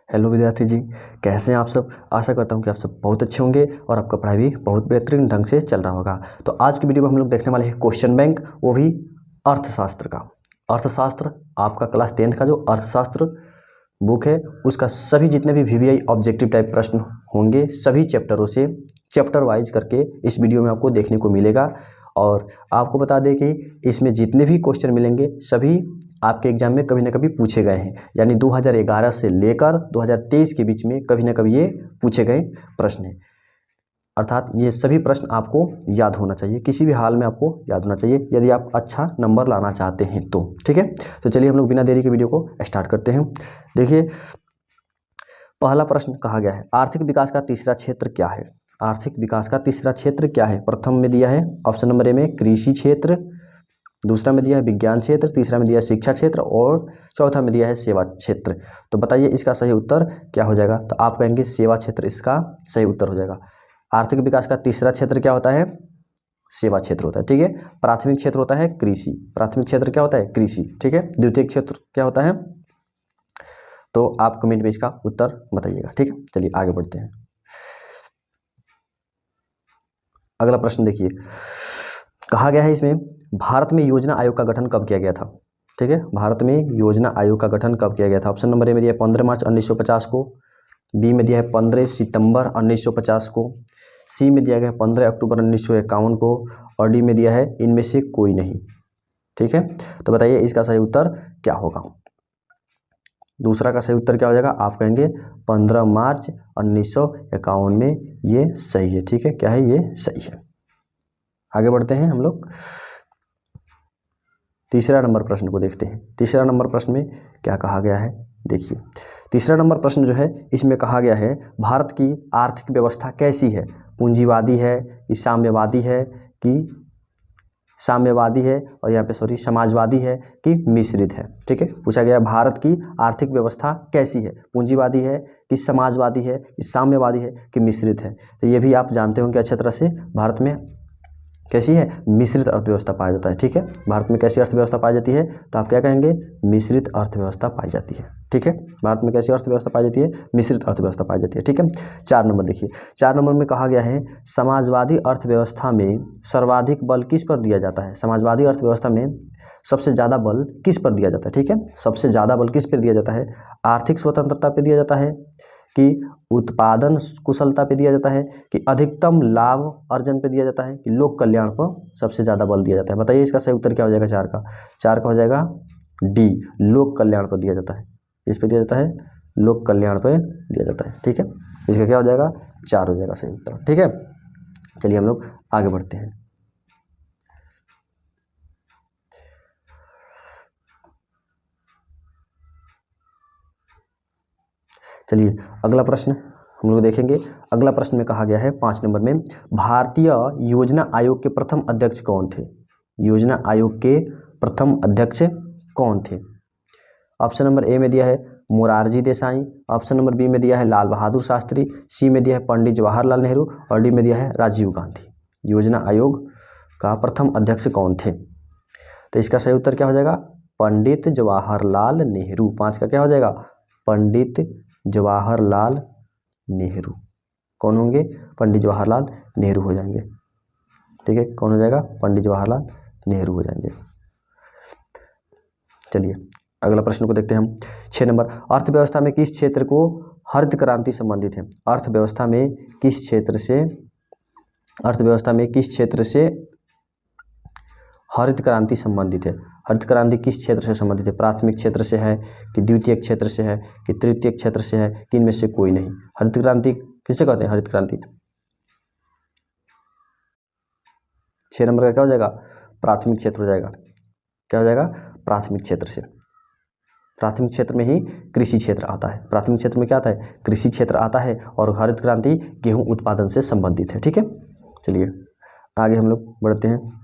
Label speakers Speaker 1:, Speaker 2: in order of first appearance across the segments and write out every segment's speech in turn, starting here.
Speaker 1: Hello विद्यार्थी जी, कैसे हैं आप सब। आशा करता हूं कि आप सब बहुत अच्छे होंगे और आपका पढ़ाई भी बहुत बेहतरीन ढंग से चल रहा होगा। तो आज की वीडियो में हम लोग देखने वाले हैं क्वेश्चन बैंक, वो भी अर्थशास्त्र का। अर्थशास्त्र आपका क्लास 10th का जो अर्थशास्त्र बुक है उसका सभी जितने भी वीवीआई ऑब्जेक्टिव टाइप प्रश्न होंगे सभी चैप्टरों से चैप्टर वाइज करके इस वीडियो में आपको देखने को मिलेगा। और आपको बता दें कि इसमें जितने भी क्वेश्चन मिलेंगे सभी आपके एग्जाम में कभी ना कभी पूछे गए हैं, यानी 2011 से लेकर 2023 के बीच में कभी ना कभी ये पूछे गए प्रश्न हैं। अर्थात ये सभी प्रश्न आपको याद होना चाहिए, किसी भी हाल में आपको याद होना चाहिए यदि आप अच्छा नंबर लाना चाहते हैं तो। ठीक है, तो चलिए हम लोग बिना देरी के वीडियो को स्टार्ट करते हैं। देखिए, पहला प्रश्न कहा गया है आर्थिक विकास का तीसरा क्षेत्र क्या है। आर्थिक विकास का तीसरा क्षेत्र क्या है। प्रथम में दिया है ऑप्शन नंबर ए में कृषि क्षेत्र, दूसरा में दिया है विज्ञान क्षेत्र, तीसरा में दिया है शिक्षा क्षेत्र और चौथा में दिया है सेवा क्षेत्र। तो बताइए इसका सही उत्तर क्या हो जाएगा। तो आप कहेंगे सेवा क्षेत्र इसका सही उत्तर हो जाएगा। आर्थिक विकास का तीसरा क्षेत्र क्या होता है, सेवा क्षेत्र होता है। ठीक है, प्राथमिक क्षेत्र होता है कृषि, प्राथमिक क्षेत्र क्या होता है कृषि। ठीक है, द्वितीय क्षेत्र क्या होता है, तो आप कमेंट में इसका उत्तर बताइएगा। ठीक है, चलिए आगे बढ़ते हैं। अगला प्रश्न देखिए, कहा गया है इसमें भारत में योजना आयोग का गठन कब किया गया था। ठीक है, भारत में योजना आयोग का गठन कब किया गया था। ऑप्शन नंबर ए में दिया है 15 मार्च 1950 को, बी में दिया है 15 सितंबर 1950 को, सी में दिया गया है 15 अक्टूबर 1951 को और डी में दिया है इनमें से कोई नहीं। ठीक है, तो बताइए इसका सही उत्तर क्या होगा। दूसरा का सही उत्तर क्या हो जाएगा, आप कहेंगे 15 मार्च 1951 में ये सही है। ठीक है, क्या है, ये सही है। आगे बढ़ते हैं हम लोग तीसरा नंबर प्रश्न को देखते हैं। तीसरा नंबर प्रश्न में क्या कहा गया है, देखिए तीसरा नंबर प्रश्न जो है इसमें कहा गया है भारत की आर्थिक व्यवस्था कैसी है, पूंजीवादी है कि साम्यवादी है कि साम्यवादी है और यहाँ पे समाजवादी है कि मिश्रित है। ठीक है, पूछा गया भारत की आर्थिक व्यवस्था कैसी है, पूंजीवादी है कि समाजवादी है कि साम्यवादी है कि मिश्रित है। तो ये भी आप जानते होंगे अच्छे तरह से, भारत में कैसी है, मिश्रित अर्थव्यवस्था पाया जाता है। ठीक है, भारत में कैसी अर्थव्यवस्था पाई जाती है, तो आप क्या कहेंगे, मिश्रित अर्थव्यवस्था पाई जाती है। ठीक है, भारत में कैसी अर्थव्यवस्था पाई जाती है, मिश्रित अर्थव्यवस्था पाई जाती है। ठीक है, 4 नंबर देखिए, 4 नंबर में कहा गया है समाजवादी अर्थव्यवस्था में सर्वाधिक बल किस पर दिया जाता है। समाजवादी अर्थव्यवस्था में सबसे ज़्यादा बल किस पर दिया जाता है। ठीक है, सबसे ज़्यादा बल किस पर दिया जाता है, आर्थिक स्वतंत्रता पर दिया जाता है कि उत्पादन कुशलता पे दिया जाता है कि अधिकतम लाभ अर्जन पे दिया जाता है कि लोक कल्याण पर सबसे ज़्यादा बल दिया जाता है। बताइए इसका सही उत्तर क्या हो जाएगा। 4 का हो जाएगा डी, लोक कल्याण पर दिया जाता है। इस पे दिया जाता है, लोक कल्याण पर दिया जाता है। ठीक है, इसका क्या हो जाएगा, 4 हो जाएगा सही उत्तर। ठीक है, चलिए हम लोग आगे बढ़ते हैं। चलिए अगला प्रश्न हम लोग देखेंगे। अगला प्रश्न में कहा गया है 5 नंबर में भारतीय योजना आयोग के प्रथम अध्यक्ष कौन थे। योजना आयोग के प्रथम अध्यक्ष कौन थे। ऑप्शन नंबर ए में दिया है Morarji Desai, option number B में दिया है लाल बहादुर शास्त्री, सी में दिया है पंडित जवाहरलाल नेहरू और डी में दिया है राजीव गांधी। योजना आयोग का प्रथम अध्यक्ष कौन थे, तो इसका सही उत्तर क्या हो जाएगा, पंडित जवाहरलाल नेहरू। 5 का क्या हो जाएगा, पंडित जवाहरलाल नेहरू। कौन होंगे, पंडित जवाहरलाल नेहरू हो जाएंगे। ठीक है, कौन हो जाएगा, पंडित जवाहरलाल नेहरू हो जाएंगे। चलिए अगला प्रश्न को देखते हैं हम। 6 नंबर, अर्थव्यवस्था में किस क्षेत्र को हरित क्रांति संबंधित है। अर्थव्यवस्था में किस क्षेत्र से, अर्थव्यवस्था में किस क्षेत्र से हरित क्रांति संबंधित है। हरित क्रांति किस क्षेत्र से संबंधित है, प्राथमिक क्षेत्र से है कि द्वितीय क्षेत्र से है कि तृतीय क्षेत्र से है कि इनमें से कोई नहीं। हरित क्रांति किसे कहते हैं, हरित क्रांति 6 नंबर का क्या हो जाएगा, प्राथमिक क्षेत्र हो जाएगा। क्या हो जाएगा, प्राथमिक क्षेत्र से। प्राथमिक क्षेत्र में ही कृषि क्षेत्र आता है, प्राथमिक क्षेत्र में क्या आता है, कृषि क्षेत्र आता है और हरित क्रांति गेहूं उत्पादन से संबंधित है। ठीक है, चलिए आगे हम लोग बढ़ते हैं।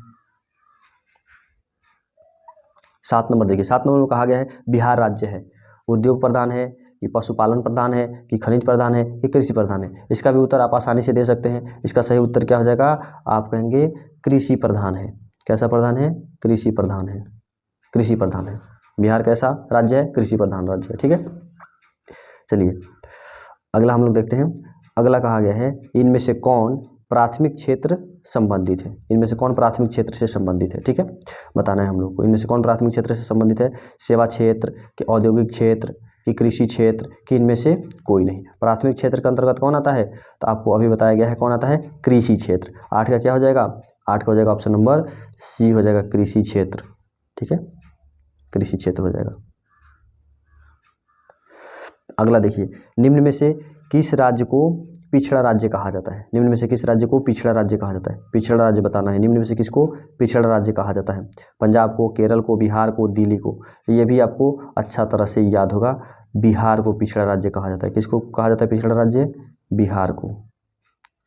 Speaker 1: 7 नंबर देखिए, 7 नंबर में कहा गया है बिहार राज्य है, उद्योग प्रधान है कि पशुपालन प्रधान है कि खनिज प्रधान है कि कृषि प्रधान है। इसका भी उत्तर आप आसानी से दे सकते हैं। इसका सही उत्तर क्या हो जाएगा, आप कहेंगे कृषि प्रधान है। कैसा प्रधान है, कृषि प्रधान है, कृषि प्रधान है। बिहार कैसा राज्य है, कृषि प्रधान राज्य है। ठीक है, चलिए अगला हम लोग देखते हैं। अगला कहा गया है इनमें से कौन प्राथमिक क्षेत्र संबंधित है। इनमें से कौन प्राथमिक क्षेत्र से संबंधित है, ठीक है, बताना है हम लोग को। इनमें से कौन प्राथमिक क्षेत्र से संबंधित है, सेवा क्षेत्र कि औद्योगिक क्षेत्र कि कृषि क्षेत्र कि इनमें से कोई नहीं। प्राथमिक क्षेत्र के अंतर्गत कौन आता है, तो आपको अभी बताया गया है कौन आता है, कृषि क्षेत्र। 8 का क्या हो जाएगा, 8 का हो जाएगा ऑप्शन नंबर सी हो जाएगा, कृषि क्षेत्र, ठीक है, कृषि क्षेत्र हो जाएगा। अगला देखिए, निम्न में से किस राज्य को पिछड़ा राज्य कहा जाता है। निम्न में से किस राज्य को पिछड़ा राज्य कहा जाता है, पिछड़ा राज्य बताना है। निम्न में से किसको पिछड़ा राज्य कहा जाता है, पंजाब को, केरल को, बिहार को, दिल्ली को। ये भी आपको अच्छा तरह से याद होगा, बिहार को पिछड़ा राज्य कहा जाता है। किसको कहा जाता है पिछड़ा राज्य, बिहार को।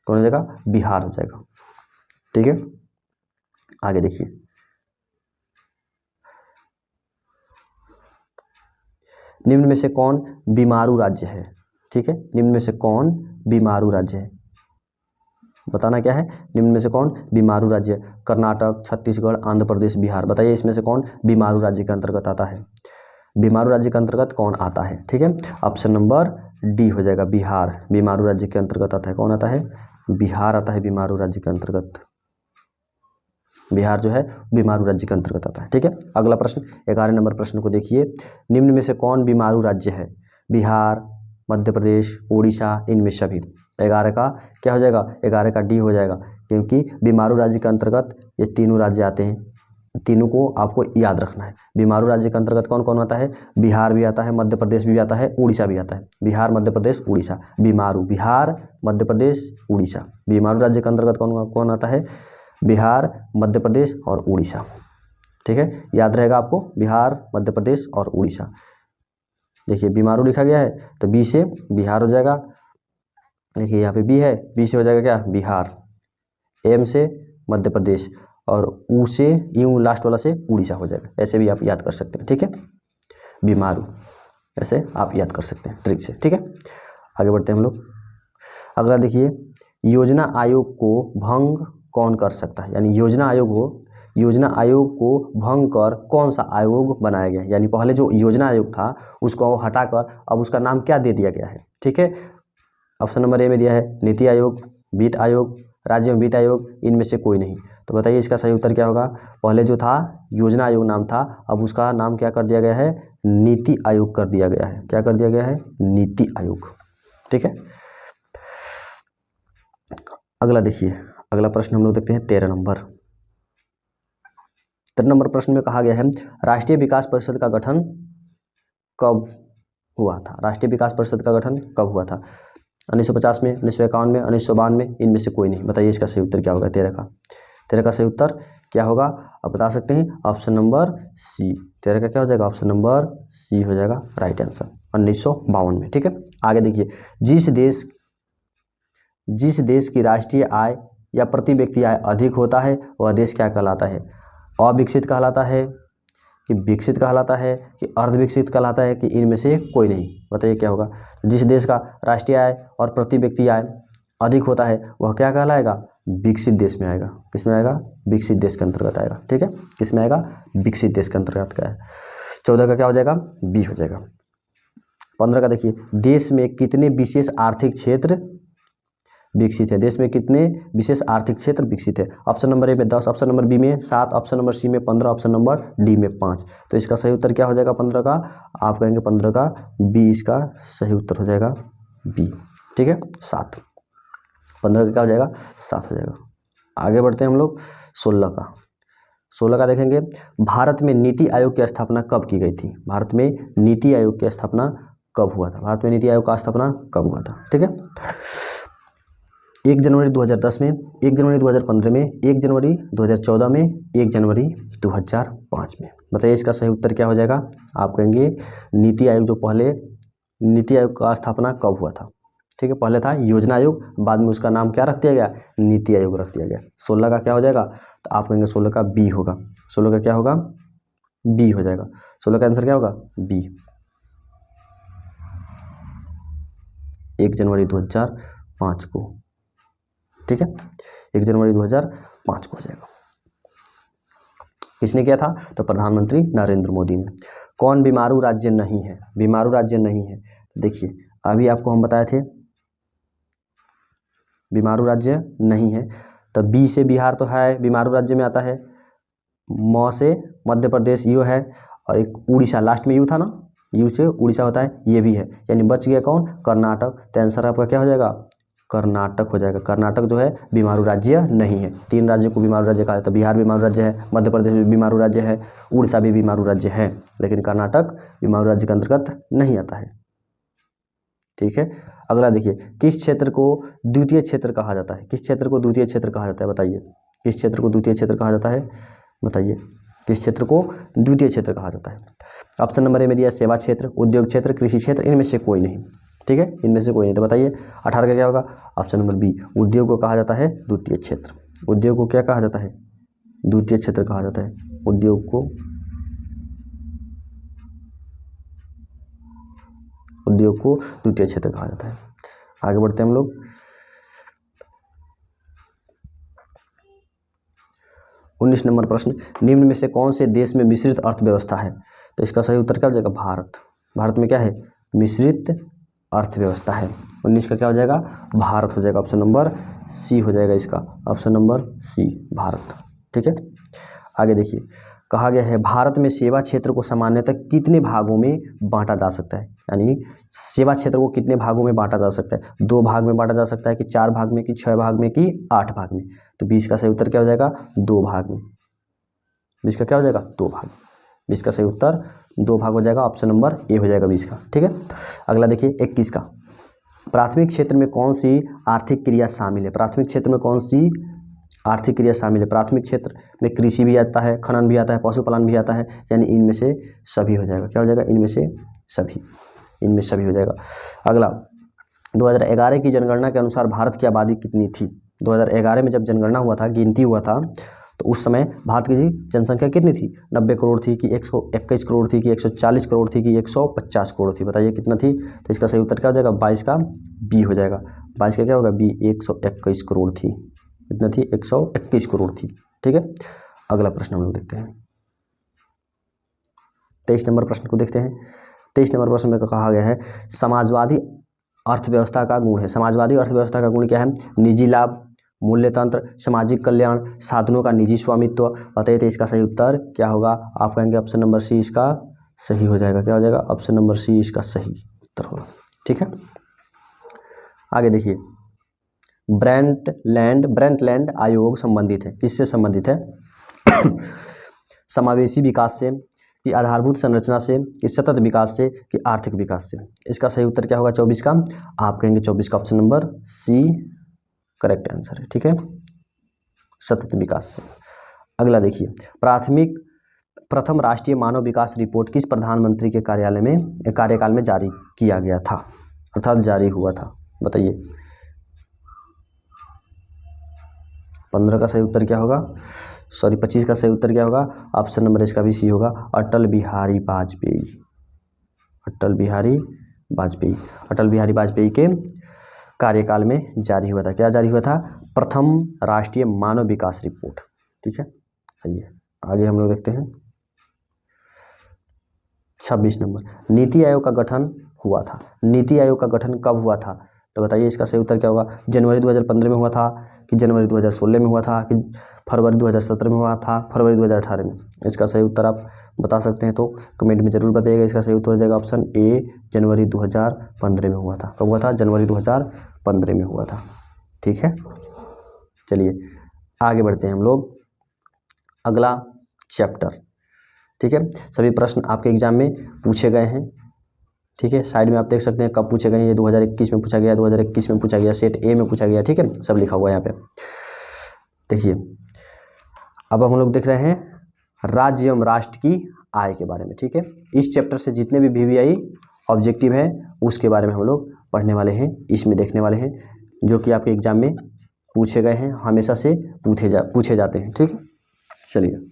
Speaker 1: कौन हो जाएगा, बिहार हो जाएगा, ठीक है। आगे देखिए, निम्न में से कौन बीमारू राज्य है, ठीक है, निम्न में से कौन बीमारू राज्य है, बताना क्या है, निम्न में से कौन बीमारू राज्य है। कर्नाटक, छत्तीसगढ़, आंध्र प्रदेश, बिहार। बताइए इसमें से कौन बीमारू राज्य के अंतर्गत आता है, बीमारू राज्य के अंतर्गत कौन आता है, ठीक है, ऑप्शन नंबर डी हो जाएगा, बिहार बीमारू राज्य के अंतर्गत आता है। कौन आता है, बिहार आता है बीमारू राज्य के अंतर्गत। बिहार जो है बीमारू राज्य के अंतर्गत आता है, ठीक है। अगला प्रश्न 11 नंबर प्रश्न को देखिए, निम्न में से कौन बीमारू राज्य है, बिहार, मध्य प्रदेश, उड़ीसा, इनमें सभी। 11 का क्या हो जाएगा, 11 का डी हो जाएगा, क्योंकि बीमारू राज्य के अंतर्गत ये तीनों राज्य आते हैं, तीनों को आपको याद रखना है। बीमारू राज्य के अंतर्गत कौन कौन आता है, बिहार भी आता है, मध्य प्रदेश भी आता है, उड़ीसा भी आता है। बिहार, मध्य प्रदेश, उड़ीसा, बीमारू, बिहार, मध्य प्रदेश, उड़ीसा। बीमारू राज्य के अंतर्गत कौन कौन आता है, बिहार, मध्य प्रदेश और उड़ीसा, ठीक है, याद रहेगा आपको, बिहार, मध्य प्रदेश और उड़ीसा। देखिए बीमारू लिखा गया है तो बी से बिहार हो जाएगा, देखिए यहाँ पे बी है, बी से हो जाएगा क्या, बिहार, एम से मध्य प्रदेश और ऊ से, यू लास्ट वाला से उड़ीसा हो जाएगा। ऐसे भी आप याद कर सकते हैं, ठीक है, बीमारू ऐसे आप याद कर सकते हैं ट्रिक से, ठीक है। आगे बढ़ते हैं हम लोग। अगला देखिए, योजना आयोग को भंग कौन कर सकता है, यानी योजना आयोग को भंग कर कौन सा आयोग बनाया गया है। यानी पहले जो योजना आयोग था उसको हटाकर अब उसका नाम क्या दे दिया गया है, ठीक है। ऑप्शन नंबर ए में दिया है नीति आयोग, वित्त आयोग, राज्य में वित्त आयोग, इनमें से कोई नहीं। तो बताइए इसका सही उत्तर क्या होगा। पहले जो था योजना आयोग नाम था, अब उसका नाम क्या कर दिया गया है, नीति आयोग कर दिया गया है। क्या कर दिया गया है, नीति आयोग, ठीक है। अगला देखिए, अगला प्रश्न हम लोग देखते हैं 13 नंबर। 13 नंबर प्रश्न में कहा गया है राष्ट्रीय विकास परिषद का गठन कब हुआ था। राष्ट्रीय विकास परिषद का गठन कब हुआ था, 1950 में, 1951 में, 1952 में, इनमें से कोई नहीं। बताइए इसका सही उत्तर क्या होगा, 13 का सही उत्तर क्या होगा आप बता सकते हैं, ऑप्शन नंबर सी। 13 का क्या हो जाएगा, ऑप्शन नंबर सी हो जाएगा राइट आंसर, 1952 में, ठीक है। आगे देखिए, जिस देश की राष्ट्रीय आय या प्रति व्यक्ति आय अधिक होता है वह देश क्या कहलाता है, अविकसित कहलाता है कि विकसित कहलाता है कि अर्धविकसित कहलाता है कि इनमें से कोई नहीं। बताइए क्या होगा। जिस देश का राष्ट्रीय आय और प्रति व्यक्ति आय अधिक होता है वह क्या कहलाएगा, विकसित देश में आएगा। किस में आएगा, विकसित देश के अंतर्गत आएगा, ठीक है, किस में आएगा, विकसित देश के अंतर्गत का है। 14 का क्या हो जाएगा, बी हो जाएगा। 15 का देखिए, देश में कितने विशेष आर्थिक क्षेत्र विकसित है, देश में कितने विशेष आर्थिक क्षेत्र विकसित है। ऑप्शन नंबर ए में 10, ऑप्शन नंबर बी में 7, ऑप्शन नंबर सी में 15, ऑप्शन नंबर डी में 5। तो इसका सही उत्तर क्या हो जाएगा 15 का, आप कहेंगे 15 का बी इसका सही उत्तर हो जाएगा, बी, ठीक है, 7। 15 का क्या हो जाएगा, 7 हो जाएगा। आगे बढ़ते हैं हम लोग 16 का देखेंगे, भारत में नीति आयोग की स्थापना कब की गई थी। भारत में नीति आयोग की स्थापना कब हुआ था, भारत में नीति आयोग का स्थापना कब हुआ था, ठीक है। 1 जनवरी 2010 में, 1 जनवरी 2015 में, 1 जनवरी 2014 में, 1 जनवरी 2005 में। बताइए इसका सही उत्तर क्या हो जाएगा। आप कहेंगे नीति आयोग, जो पहले नीति आयोग का स्थापना कब हुआ था, ठीक है, पहले था योजना आयोग, बाद में उसका नाम क्या रख दिया गया, नीति आयोग रख दिया गया। 16 का क्या हो जाएगा, तो आप कहेंगे 16 का बी होगा। 16 का क्या होगा, बी हो जाएगा। 16 का आंसर क्या होगा, बी, 1 जनवरी 2005 को, ठीक है, 1 जनवरी 2005 को हो जाएगा। किसने किया था, तो प्रधानमंत्री नरेंद्र मोदी ने। कौन बीमारू राज्य नहीं है, बीमारू राज्य नहीं है, देखिए अभी आपको हम बताए थे बीमारू राज्य नहीं है। तो बी से बिहार तो है, बीमारू राज्य में आता है। म से मध्य प्रदेश यू है, और एक उड़ीसा लास्ट में यू था ना, यू से उड़ीसा होता है, ये भी है, यानी बच गया कौन, कर्नाटक। तो आंसर आपका क्या हो जाएगा, कर्नाटक हो जाएगा। कर्नाटक जो है बीमारू राज्य नहीं है। 3 राज्यों को बीमारू राज्य कहा जाता है। बिहार बीमारू राज्य है, मध्य प्रदेश भी बीमारू राज्य है, उड़ीसा भी बीमारू राज्य है, लेकिन कर्नाटक बीमारू राज्य के अंतर्गत नहीं आता है। ठीक है, अगला देखिए, किस क्षेत्र को द्वितीय क्षेत्र कहा जाता है? किस क्षेत्र को द्वितीय क्षेत्र कहा जाता है, बताइए। किस क्षेत्र को द्वितीय क्षेत्र कहा जाता है, बताइए। किस क्षेत्र को द्वितीय क्षेत्र कहा जाता है? ऑप्शन नंबर ए में दिया सेवा क्षेत्र, उद्योग क्षेत्र, कृषि क्षेत्र, इनमें से कोई नहीं। ठीक है, इनमें से कोई नहीं। तो बताइए 18 का क्या होगा, ऑप्शन नंबर बी, उद्योग को कहा जाता है द्वितीय क्षेत्र। उद्योग को क्या कहा जाता है, द्वितीय क्षेत्र कहा जाता है। उद्योग को द्वितीय क्षेत्र कहा जाता है। आगे बढ़ते हैं हम लोग। 19 नंबर प्रश्न, निम्न में से कौन से देश में मिश्रित अर्थव्यवस्था है? तो इसका सही उत्तर क्या हो जाएगा, भारत। भारत में क्या है, मिश्रित अर्थव्यवस्था है। 19 का क्या हो जाएगा, भारत हो जाएगा। ऑप्शन नंबर सी हो जाएगा इसका, ऑप्शन नंबर सी, भारत। ठीक है, आगे देखिए, कहा गया है भारत में सेवा क्षेत्र को सामान्यतः कितने भागों में बांटा जा सकता है? यानी सेवा क्षेत्र को कितने भागों में बांटा जा सकता है? 2 भाग में बांटा जा सकता है, कि 4 भाग में, कि 6 भाग में, कि 8 भाग में? तो 20 का सही उत्तर क्या हो जाएगा, 2 भाग में। 20 का क्या हो जाएगा, 2 भाग। 20 का सही उत्तर 2 भाग हो जाएगा, ऑप्शन नंबर ए हो जाएगा 20 का। ठीक है, अगला देखिए 21 का, प्राथमिक क्षेत्र में कौन सी आर्थिक क्रिया शामिल है? प्राथमिक क्षेत्र में कौन सी आर्थिक क्रिया शामिल है? प्राथमिक क्षेत्र में कृषि भी आता है, खनन भी आता है, पशुपालन भी आता है, यानी इनमें से सभी हो जाएगा। क्या हो जाएगा, इनमें से सभी, इनमें सभी हो जाएगा। अगला, 2011 की जनगणना के अनुसार भारत की आबादी कितनी थी? 2011 में जब जनगणना हुआ था, गिनती हुआ था, तो उस समय भारत की जनसंख्या कितनी थी? 90 करोड़ थी, कि 121 करोड़ थी, कि 140 करोड़ थी, कि 150 करोड़ थी? बताइए कितना थी। तो इसका सही उत्तर क्या हो जाएगा, 22 का बी हो जाएगा। 22 का क्या होगा, बी, 121 करोड़ थी। कितना थी, 121 करोड़ थी। ठीक है, अगला प्रश्न हम लोग देखते हैं। 23 नंबर प्रश्न को देखते हैं। 23 नंबर प्रश्न में कहा गया है समाजवादी अर्थव्यवस्था का गुण है। समाजवादी अर्थव्यवस्था का गुण क्या है? निजी लाभ, मूल्य तंत्र, सामाजिक कल्याण, साधनों का निजी स्वामित्व। बताइए, तो इसका सही उत्तर क्या होगा? आप कहेंगे ऑप्शन नंबर सी इसका सही हो जाएगा। क्या हो जाएगा, ऑप्शन नंबर सी इसका सही उत्तर होगा। ठीक है, आगे देखिए, ब्रेंटलैंड आयोग संबंधित है, किससे संबंधित है? समावेशी विकास से, कि आधारभूत संरचना से, कि सतत विकास से, कि आर्थिक विकास से? इसका सही उत्तर क्या होगा 24 का? आप कहेंगे 24 का option number C correct answer है। ठीक है, सतत विकास से। अगला देखिए, प्रथम राष्ट्रीय मानव विकास रिपोर्ट किस प्रधानमंत्री के कार्यकाल में जारी किया गया था, अर्थात जारी हुआ था? बताइए। 15 का सही उत्तर क्या होगा, 25 का सही उत्तर क्या होगा? ऑप्शन नंबर इसका भी सी होगा, अटल बिहारी वाजपेयी। अटल बिहारी वाजपेयी के कार्यकाल में जारी हुआ था। क्या जारी हुआ था? प्रथम राष्ट्रीय मानव विकास रिपोर्ट। ठीक है, आइए आगे हम लोग देखते हैं। 26 नंबर, नीति आयोग का गठन हुआ था। नीति आयोग का गठन कब हुआ था? तो बताइए, इसका सही उत्तर क्या होगा? जनवरी 2015 में हुआ था, कि जनवरी 2016 में हुआ था, कि फरवरी 2017 में हुआ था, फरवरी 2018 में? इसका सही उत्तर आप बता सकते हैं तो कमेंट में जरूर बताइएगा। इसका सही उत्तर हो जाएगा ऑप्शन ए, जनवरी 2015 में हुआ था। कब हुआ था? जनवरी 2015 में हुआ था। ठीक है, चलिए आगे बढ़ते हैं हम लोग, अगला चैप्टर। ठीक है, सभी प्रश्न आपके एग्जाम में पूछे गए हैं। ठीक है, साइड में आप देख सकते हैं कब पूछे गए हैं। ये 2021 में पूछा गया, 2021 में पूछा गया, सेट ए में पूछा गया। ठीक है, सब लिखा हुआ है यहाँ पे। देखिए, अब हम लोग देख रहे हैं राज्य एवं राष्ट्र की आय के बारे में। ठीक है, इस चैप्टर से जितने भी VVI ऑब्जेक्टिव हैं उसके बारे में हम लोग पढ़ने वाले हैं, इसमें देखने वाले हैं, जो कि आपके एग्जाम में पूछे गए हैं, हमेशा से पूछे जाते हैं। ठीक है, चलिए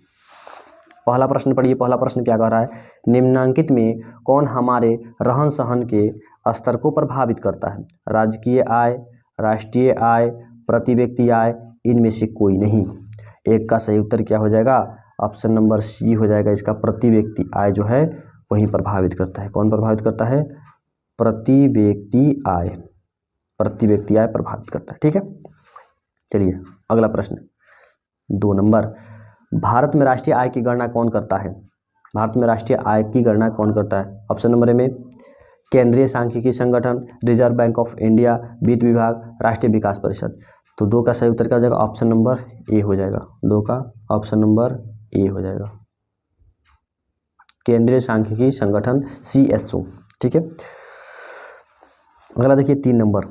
Speaker 1: पहला प्रश्न पढ़िए। पहला प्रश्न क्या कह रहा है? निम्नांकित में कौन हमारे रहन सहन के स्तर को प्रभावित करता है? राजकीय आय, राष्ट्रीय आय, प्रति व्यक्ति आय, इनमें से कोई नहीं। एक का सही उत्तर क्या हो जाएगा? ऑप्शन नंबर सी हो जाएगा इसका, प्रति व्यक्ति आय जो है वही प्रभावित करता है। कौन प्रभावित करता है? प्रति व्यक्ति आय प्रभावित करता है। ठीक है, चलिए अगला प्रश्न 2 नंबर, भारत में राष्ट्रीय आय की गणना कौन करता है? भारत में राष्ट्रीय आय की गणना कौन करता है? ऑप्शन नंबर ए में केंद्रीय सांख्यिकी संगठन, रिजर्व बैंक ऑफ इंडिया, वित्त विभाग, राष्ट्रीय विकास परिषद। तो 2 का सही उत्तर क्या हो जाएगा? ऑप्शन नंबर ए हो जाएगा। 2 का ऑप्शन नंबर ए हो जाएगा, केंद्रीय सांख्यिकी संगठन CSO। ठीक है, अगला देखिए 3 नंबर।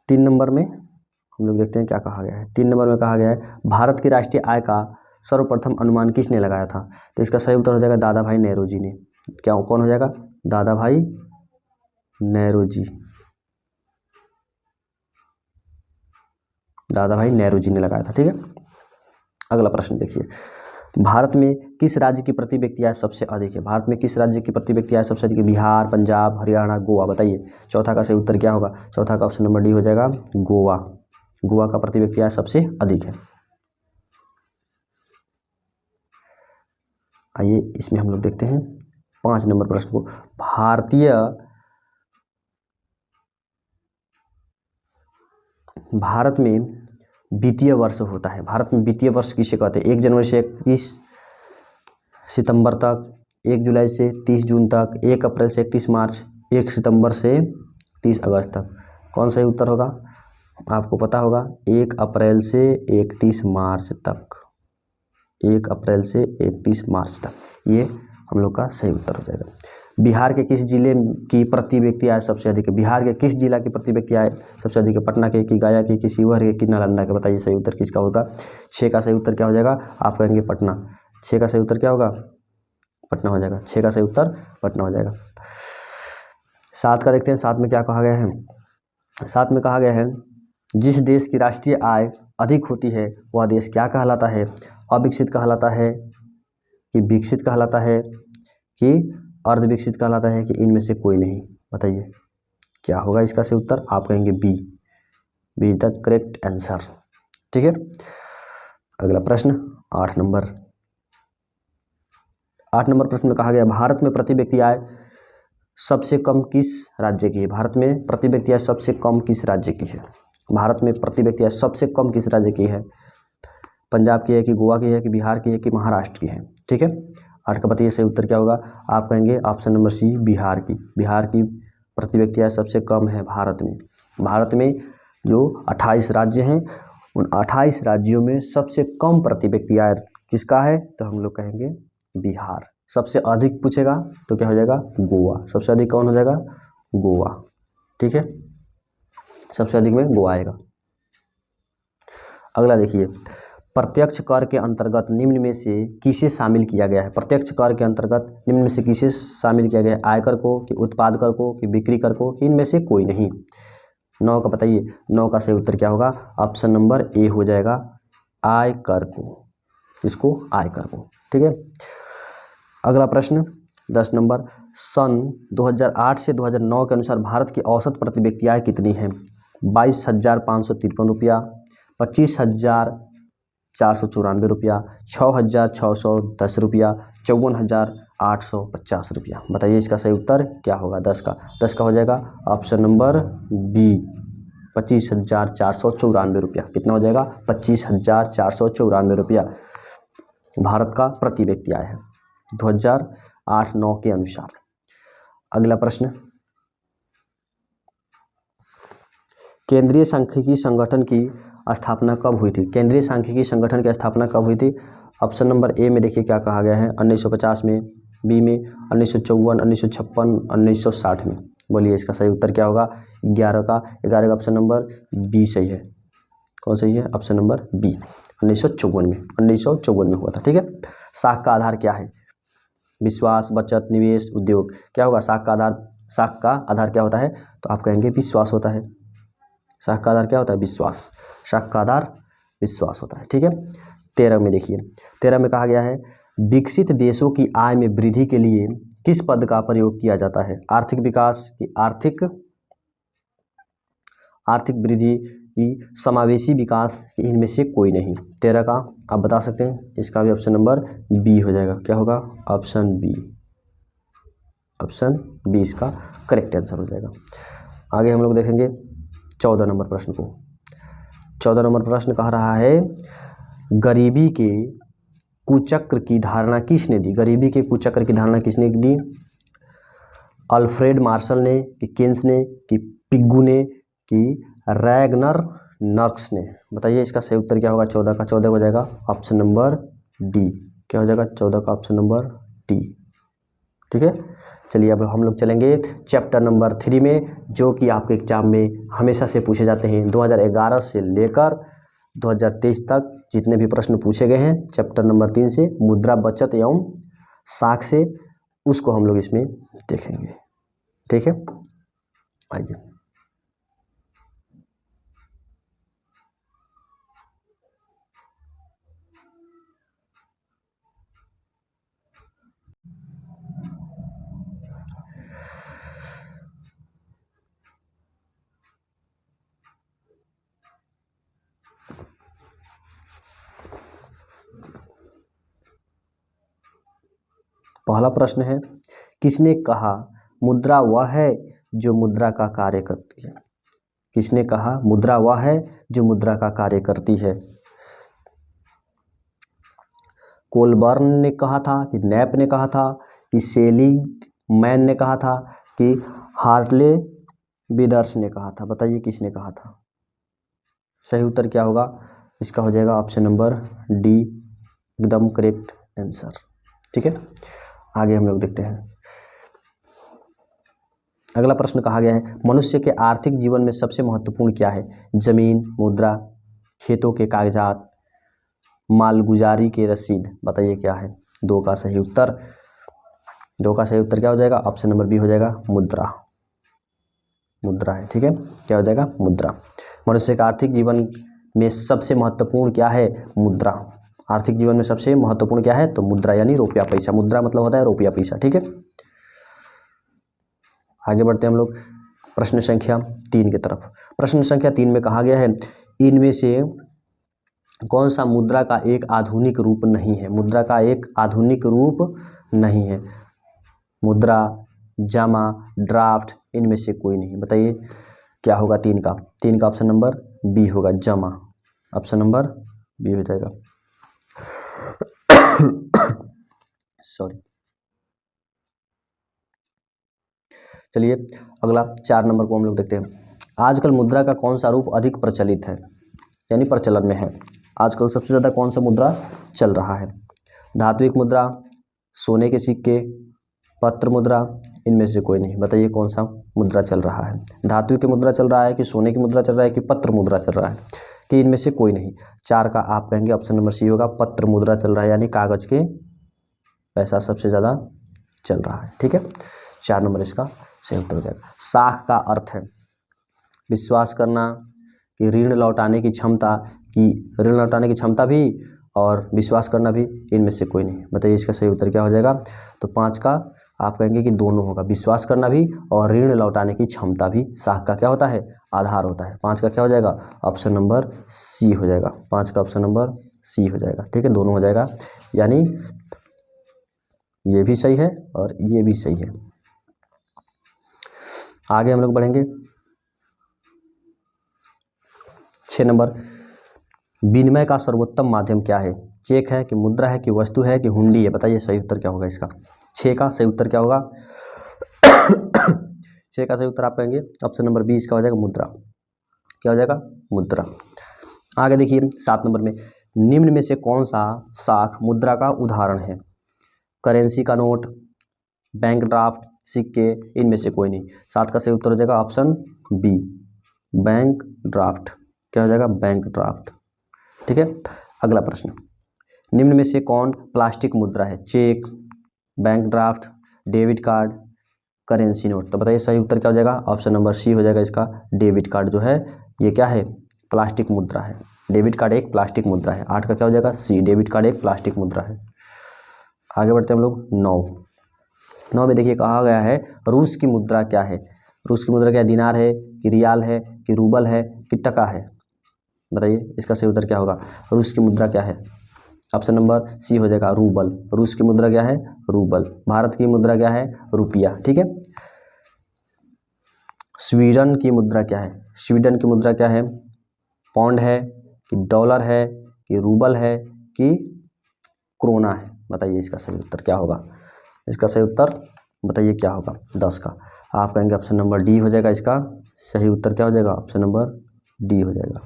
Speaker 1: 3 नंबर में हम लोग देखते हैं क्या कहा गया है। 3 नंबर में कहा गया है भारत की राष्ट्रीय आय का सर्वप्रथम अनुमान किसने लगाया था? तो इसका सही उत्तर हो जाएगा दादा भाई नेहरू जी ने। क्या कौन हो जाएगा? दादा भाई नेहरू जी। दादा भाई नेहरू जी ने लगाया था। ठीक है, अगला प्रश्न देखिए, भारत में किस राज्य की प्रति व्यक्ति आय सबसे अधिक है? भारत में किस राज्य की प्रति व्यक्ति आय सबसे अधिक है? बिहार, पंजाब, हरियाणा, गोवा। बताइए चौथा का सही उत्तर क्या होगा? चौथा का ऑप्शन नंबर डी हो जाएगा, गोवा। गोवा का प्रति व्यक्ति आय सबसे अधिक है। आइए इसमें हम लोग देखते हैं 5 नंबर प्रश्न को। भारत में वित्तीय वर्ष होता है। भारत में वित्तीय वर्ष किसे कहते हैं? 1 जनवरी से 31 सितंबर तक, 1 जुलाई से 30 जून तक, 1 अप्रैल से 31 मार्च, 1 सितंबर से 30 अगस्त तक। कौन सही उत्तर होगा? आपको पता होगा 1 अप्रैल से 31 मार्च तक। 1 अप्रैल से 31 मार्च तक, ये हम लोग का सही उत्तर हो जाएगा। बिहार के किस जिले की प्रति व्यक्ति आय सबसे अधिक है? बिहार के किस जिला की प्रति व्यक्ति आय सबसे अधिक है? पटना के, कि गया के, कि शिवहर के, कि नालंदा के? बताइए सही उत्तर किसका होगा? 6 का सही उत्तर क्या हो जाएगा? आप कहेंगे पटना। 6 का सही उत्तर क्या होगा? पटना हो जाएगा। 6 का सही उत्तर पटना हो जाएगा। 7 का देखते हैं, 7 में क्या कहा गया है? 7 में कहा गया है जिस देश की राष्ट्रीय आय अधिक होती है वह देश क्या कहलाता है? अविकसित कहलाता है, कि विकसित कहलाता है, कि अर्धविकसित कहलाता है, कि इनमें से कोई नहीं? बताइए क्या होगा इसका सही उत्तर? आप कहेंगे B is the correct answer. ठीक है, अगला प्रश्न 8 नंबर। 8 नंबर प्रश्न में कहा गया भारत में प्रति व्यक्ति आय सबसे कम किस राज्य की है? भारत में प्रति व्यक्ति आय सबसे कम किस राज्य की है? भारत में प्रति व्यक्ति आय सबसे कम किस राज्य की है? पंजाब की है, कि गोवा की है, कि बिहार की है, कि महाराष्ट्र की है? ठीक है, 8 का बताइए सही उत्तर क्या होगा? आप कहेंगे ऑप्शन नंबर सी, बिहार की। बिहार की प्रति व्यक्ति आय सबसे कम है भारत में। भारत में जो 28 राज्य हैं, उन 28 राज्यों में सबसे कम प्रति व्यक्ति आय किसका है? तो हम लोग कहेंगे बिहार। सबसे अधिक पूछेगा तो क्या हो जाएगा? गोवा। सबसे अधिक कौन हो जाएगा? गोवा। ठीक है, सबसे अधिक में गोवा आएगा। अगला देखिए, प्रत्यक्ष कर के अंतर्गत निम्न में से किसे शामिल किया गया है? प्रत्यक्ष कर के अंतर्गत निम्न में से किसे शामिल किया गया है? आयकर को, कि उत्पाद कर को, कि बिक्री कर को, कि इनमें से कोई नहीं? 9 का बताइए। 9 का सही उत्तर क्या होगा? ऑप्शन नंबर ए हो जाएगा, आयकर को। इसको आयकर को। ठीक है, अगला प्रश्न 10 नंबर। सन 2008 से 2009 के अनुसार भारत की औसत प्रति व्यक्ति आय कितनी है? 22,553 रुपया, 25,494 रुपया, 6,610 रुपया, 54,850 रुपया। बताइए इसका सही उत्तर क्या होगा? 10 का हो जाएगा ऑप्शन नंबर बी, 25,494 रुपया। कितना हो जाएगा? 25,494 रुपया भारत का प्रति व्यक्ति आय है 2008-9 के अनुसार। अगला प्रश्न, केंद्रीय सांख्यिकी संगठन की स्थापना कब हुई थी? केंद्रीय सांख्यिकी संगठन की स्थापना कब हुई थी? ऑप्शन नंबर ए में देखिए क्या कहा गया है, 1950 में, बी में 1954, 1956, 1960 में। बोलिए इसका सही उत्तर क्या होगा? 11 का ऑप्शन नंबर बी सही है। कौन सही है? ऑप्शन नंबर बी, 1954 में हुआ था। ठीक है, साख का आधार क्या है? विश्वास, बचत, निवेश, उद्योग। क्या होगा? साख का आधार क्या होता है? तो आप कहेंगे विश्वास होता है। साख का आधार क्या होता है? विश्वास। साख का आधार विश्वास होता है। ठीक है, 13 में देखिए, 13 में कहा गया है विकसित देशों की आय में वृद्धि के लिए किस पद का प्रयोग किया जाता है? आर्थिक विकास की, आर्थिक वृद्धि की, समावेशी विकास की, इनमें से कोई नहीं? 13 का आप बता सकते हैं, इसका भी ऑप्शन नंबर बी हो जाएगा। क्या होगा? ऑप्शन बी इसका करेक्ट आंसर हो जाएगा। आगे हम लोग देखेंगे 14 नंबर प्रश्न को। 14 नंबर प्रश्न कह रहा है गरीबी के कुचक्र की धारणा किसने दी? गरीबी के कुचक्र की धारणा किसने दी? अल्फ्रेड मार्शल ने, कि केन्स ने, कि पिग्गू ने, कि रैगनर नर्क्स ने? बताइए इसका सही उत्तर क्या होगा? 14 का 14 हो जाएगा ऑप्शन नंबर डी। क्या हो जाएगा? 14 का ऑप्शन नंबर डी। ठीक है, चलिए अब हम लोग चलेंगे चैप्टर नंबर 3 में, जो कि आपके एग्जाम में हमेशा से पूछे जाते हैं। 2011 से लेकर 2023 तक जितने भी प्रश्न पूछे गए हैं चैप्टर नंबर 3 से, मुद्रा बचत एवं साख से, उसको हम लोग इसमें देखेंगे। ठीक है, आइए। पहला प्रश्न है, किसने कहा मुद्रा वह है जो मुद्रा का कार्य करती है? किसने कहा मुद्रा वह है जो मुद्रा का कार्य करती है? कोलबर्न ने कहा था, कि नैप ने कहा था, कि सेलिगमैन ने कहा था, कि हार्टले विदर्स ने कहा था? बताइए किसने कहा था? सही उत्तर क्या होगा? इसका हो जाएगा ऑप्शन नंबर डी, एकदम करेक्ट आंसर। ठीक है, आगे हम लोग देखते हैं। अगला प्रश्न कहा गया है मनुष्य के आर्थिक जीवन में सबसे महत्वपूर्ण क्या है? जमीन, मुद्रा, खेतों के कागजात, मालगुजारी की रसीद? बताइए क्या है? 2 का सही उत्तर क्या हो जाएगा? ऑप्शन नंबर बी हो जाएगा मुद्रा। मुद्रा है। ठीक है, क्या हो जाएगा? मुद्रा। मनुष्य के आर्थिक जीवन में सबसे महत्वपूर्ण क्या है? मुद्रा। आर्थिक जीवन में सबसे महत्वपूर्ण क्या है? तो मुद्रा, यानी रुपया पैसा। मुद्रा मतलब होता है रुपया पैसा। ठीक है, आगे बढ़ते हैं हम लोग प्रश्न संख्या 3 की तरफ। प्रश्न संख्या 3 में कहा गया है इनमें से कौन सा मुद्रा का एक आधुनिक रूप नहीं है? मुद्रा का एक आधुनिक रूप नहीं है। मुद्रा, जमा, ड्राफ्ट, इनमें से कोई नहीं। बताइए क्या होगा? 3 का ऑप्शन नंबर बी होगा, जमा। ऑप्शन नंबर बी हो जाएगा। सॉरी। चलिए अगला 4 नंबर को हम लोग देखते हैं। आजकल मुद्रा का कौन सा रूप अधिक प्रचलित है, यानी प्रचलन में है? आजकल सबसे ज़्यादा कौन सा मुद्रा चल रहा है? धात्विक मुद्रा, सोने के सिक्के, पत्र मुद्रा, इनमें से कोई नहीं। बताइए कौन सा मुद्रा चल रहा है? धातु की मुद्रा चल रहा है, कि सोने की मुद्रा चल रहा है, कि पत्र मुद्रा चल रहा है, कि इनमें से कोई नहीं? 4 का आप कहेंगे ऑप्शन नंबर सी होगा, पत्र मुद्रा चल रहा है, यानी कागज के पैसा सबसे ज़्यादा चल रहा है। ठीक है, 4 नंबर इसका सही उत्तर हो जाएगा। साख का अर्थ है विश्वास करना, कि ऋण लौटाने की क्षमता, कि ऋण लौटाने की क्षमता भी और विश्वास करना भी, इनमें से कोई नहीं। बताइए इसका सही उत्तर क्या हो जाएगा? तो 5 का आप कहेंगे कि दोनों होगा, विश्वास करना भी और ऋण लौटाने की क्षमता भी साख का क्या होता है? आधार होता है। 5 का क्या हो जाएगा? ऑप्शन नंबर सी हो जाएगा। 5 का ऑप्शन नंबर सी हो जाएगा। ठीक है, दोनों हो जाएगा, यानी ये भी सही है और ये भी सही है। आगे हम लोग बढ़ेंगे 6 नंबर, विनिमय का सर्वोत्तम माध्यम क्या है? चेक है, कि मुद्रा है, कि वस्तु है, कि हुंडी है? बताइए सही उत्तर क्या होगा इसका? 6 का सही उत्तर क्या होगा? 6 का सही उत्तर आप कहेंगे ऑप्शन नंबर 20 का हो जाएगा मुद्रा। क्या हो जाएगा? मुद्रा। आगे देखिए 7 नंबर में, निम्न में से कौन सा साख मुद्रा का उदाहरण है? करेंसी का नोट, बैंक ड्राफ्ट, सिक्के, इनमें से कोई नहीं। 7 का सही उत्तर हो जाएगा ऑप्शन बी, बैंक ड्राफ्ट। क्या हो जाएगा? Bank draft. ठीक है, अगला प्रश्न, निम्न में से कौन प्लास्टिक मुद्रा है? Cheque, bank draft, debit card, currency note? तो बताइए सही उत्तर क्या हो जाएगा? ऑप्शन नंबर सी हो जाएगा इसका, डेबिट कार्ड जो है ये क्या है? प्लास्टिक मुद्रा है। डेबिट कार्ड एक प्लास्टिक मुद्रा है। 8 का क्या हो जाएगा? सी, डेबिट कार्ड एक प्लास्टिक मुद्रा है। आगे बढ़ते हैं हम लोग 9 में देखिए कहा गया है रूस की मुद्रा क्या है? रूस की मुद्रा क्या है? दिनार है, कि रियाल है, कि रूबल है, कि टका है? बताइए इसका सही उत्तर क्या होगा? रूस की मुद्रा क्या है? ऑप्शन नंबर सी हो जाएगा, रूबल। रूस की मुद्रा क्या है? रूबल। भारत की मुद्रा क्या है? रुपया। ठीक है, स्वीडन की मुद्रा क्या है? स्वीडन की मुद्रा क्या है? पौंड है कि डॉलर है कि रूबल है कि क्रोना है? बताइए इसका सही उत्तर क्या होगा? इसका सही उत्तर बताइए क्या होगा 10 का? आप कहेंगे ऑप्शन नंबर डी हो जाएगा। इसका सही उत्तर क्या हो जाएगा? ऑप्शन नंबर डी हो जाएगा।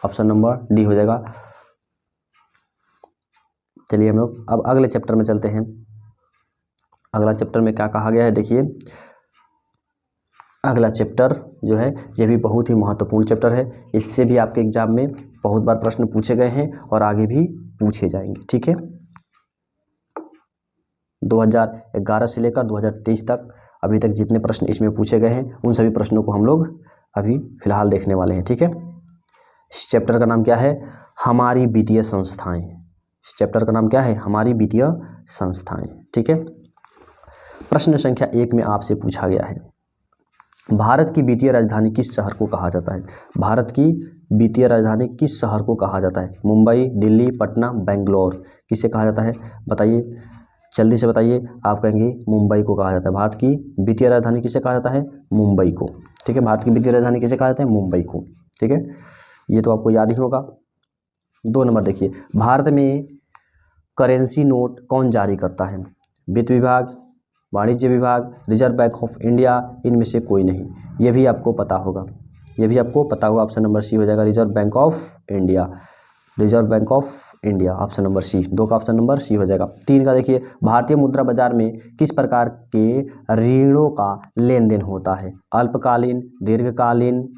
Speaker 1: ऑप्शन नंबर डी हो जाएगा। चलिए हम लोग अब अगले चैप्टर में चलते हैं। अगला चैप्टर में क्या कहा गया है देखिए। अगला चैप्टर जो है ये भी बहुत ही महत्वपूर्ण चैप्टर है। इससे भी आपके एग्जाम में बहुत बार प्रश्न पूछे गए हैं और आगे भी पूछे जाएंगे। ठीक है, 2011 से लेकर 2023 तक अभी तक जितने प्रश्न इसमें पूछे गए हैं उन सभी प्रश्नों को हम लोग अभी फिलहाल देखने वाले हैं। ठीक है, इस चैप्टर का नाम क्या है? हमारी वित्तीय संस्थाएं। इस चैप्टर का नाम क्या है? हमारी वित्तीय संस्थाएं। ठीक है, प्रश्न संख्या 1 में आपसे पूछा गया है, भारत की वित्तीय राजधानी किस शहर को कहा जाता है? भारत की वित्तीय राजधानी किस शहर को कहा जाता है? मुंबई, दिल्ली, पटना, बेंगलोर, किसे कहा जाता है? बताइए, जल्दी से बताइए। आप कहेंगे मुंबई को कहा जाता है। भारत की वित्तीय राजधानी किसे कहा जाता है? मुंबई को। ठीक है, भारत की वित्तीय राजधानी किसे कहा जाता है? मुंबई को। ठीक है, ये तो आपको याद ही होगा। 2 नंबर देखिए, भारत में करेंसी नोट कौन जारी करता है? वित्त विभाग, वाणिज्य विभाग, रिजर्व बैंक ऑफ इंडिया, इनमें से कोई नहीं। ये भी आपको पता होगा, ये भी आपको पता होगा। ऑप्शन नंबर सी हो जाएगा, Reserve Bank of India. Reserve Bank of India, option number C. 2 का ऑप्शन नंबर सी हो जाएगा। 3 का देखिए, भारतीय मुद्रा बाजार में किस प्रकार के ऋणों का लेन देन होता है? अल्पकालीन, दीर्घकालीन,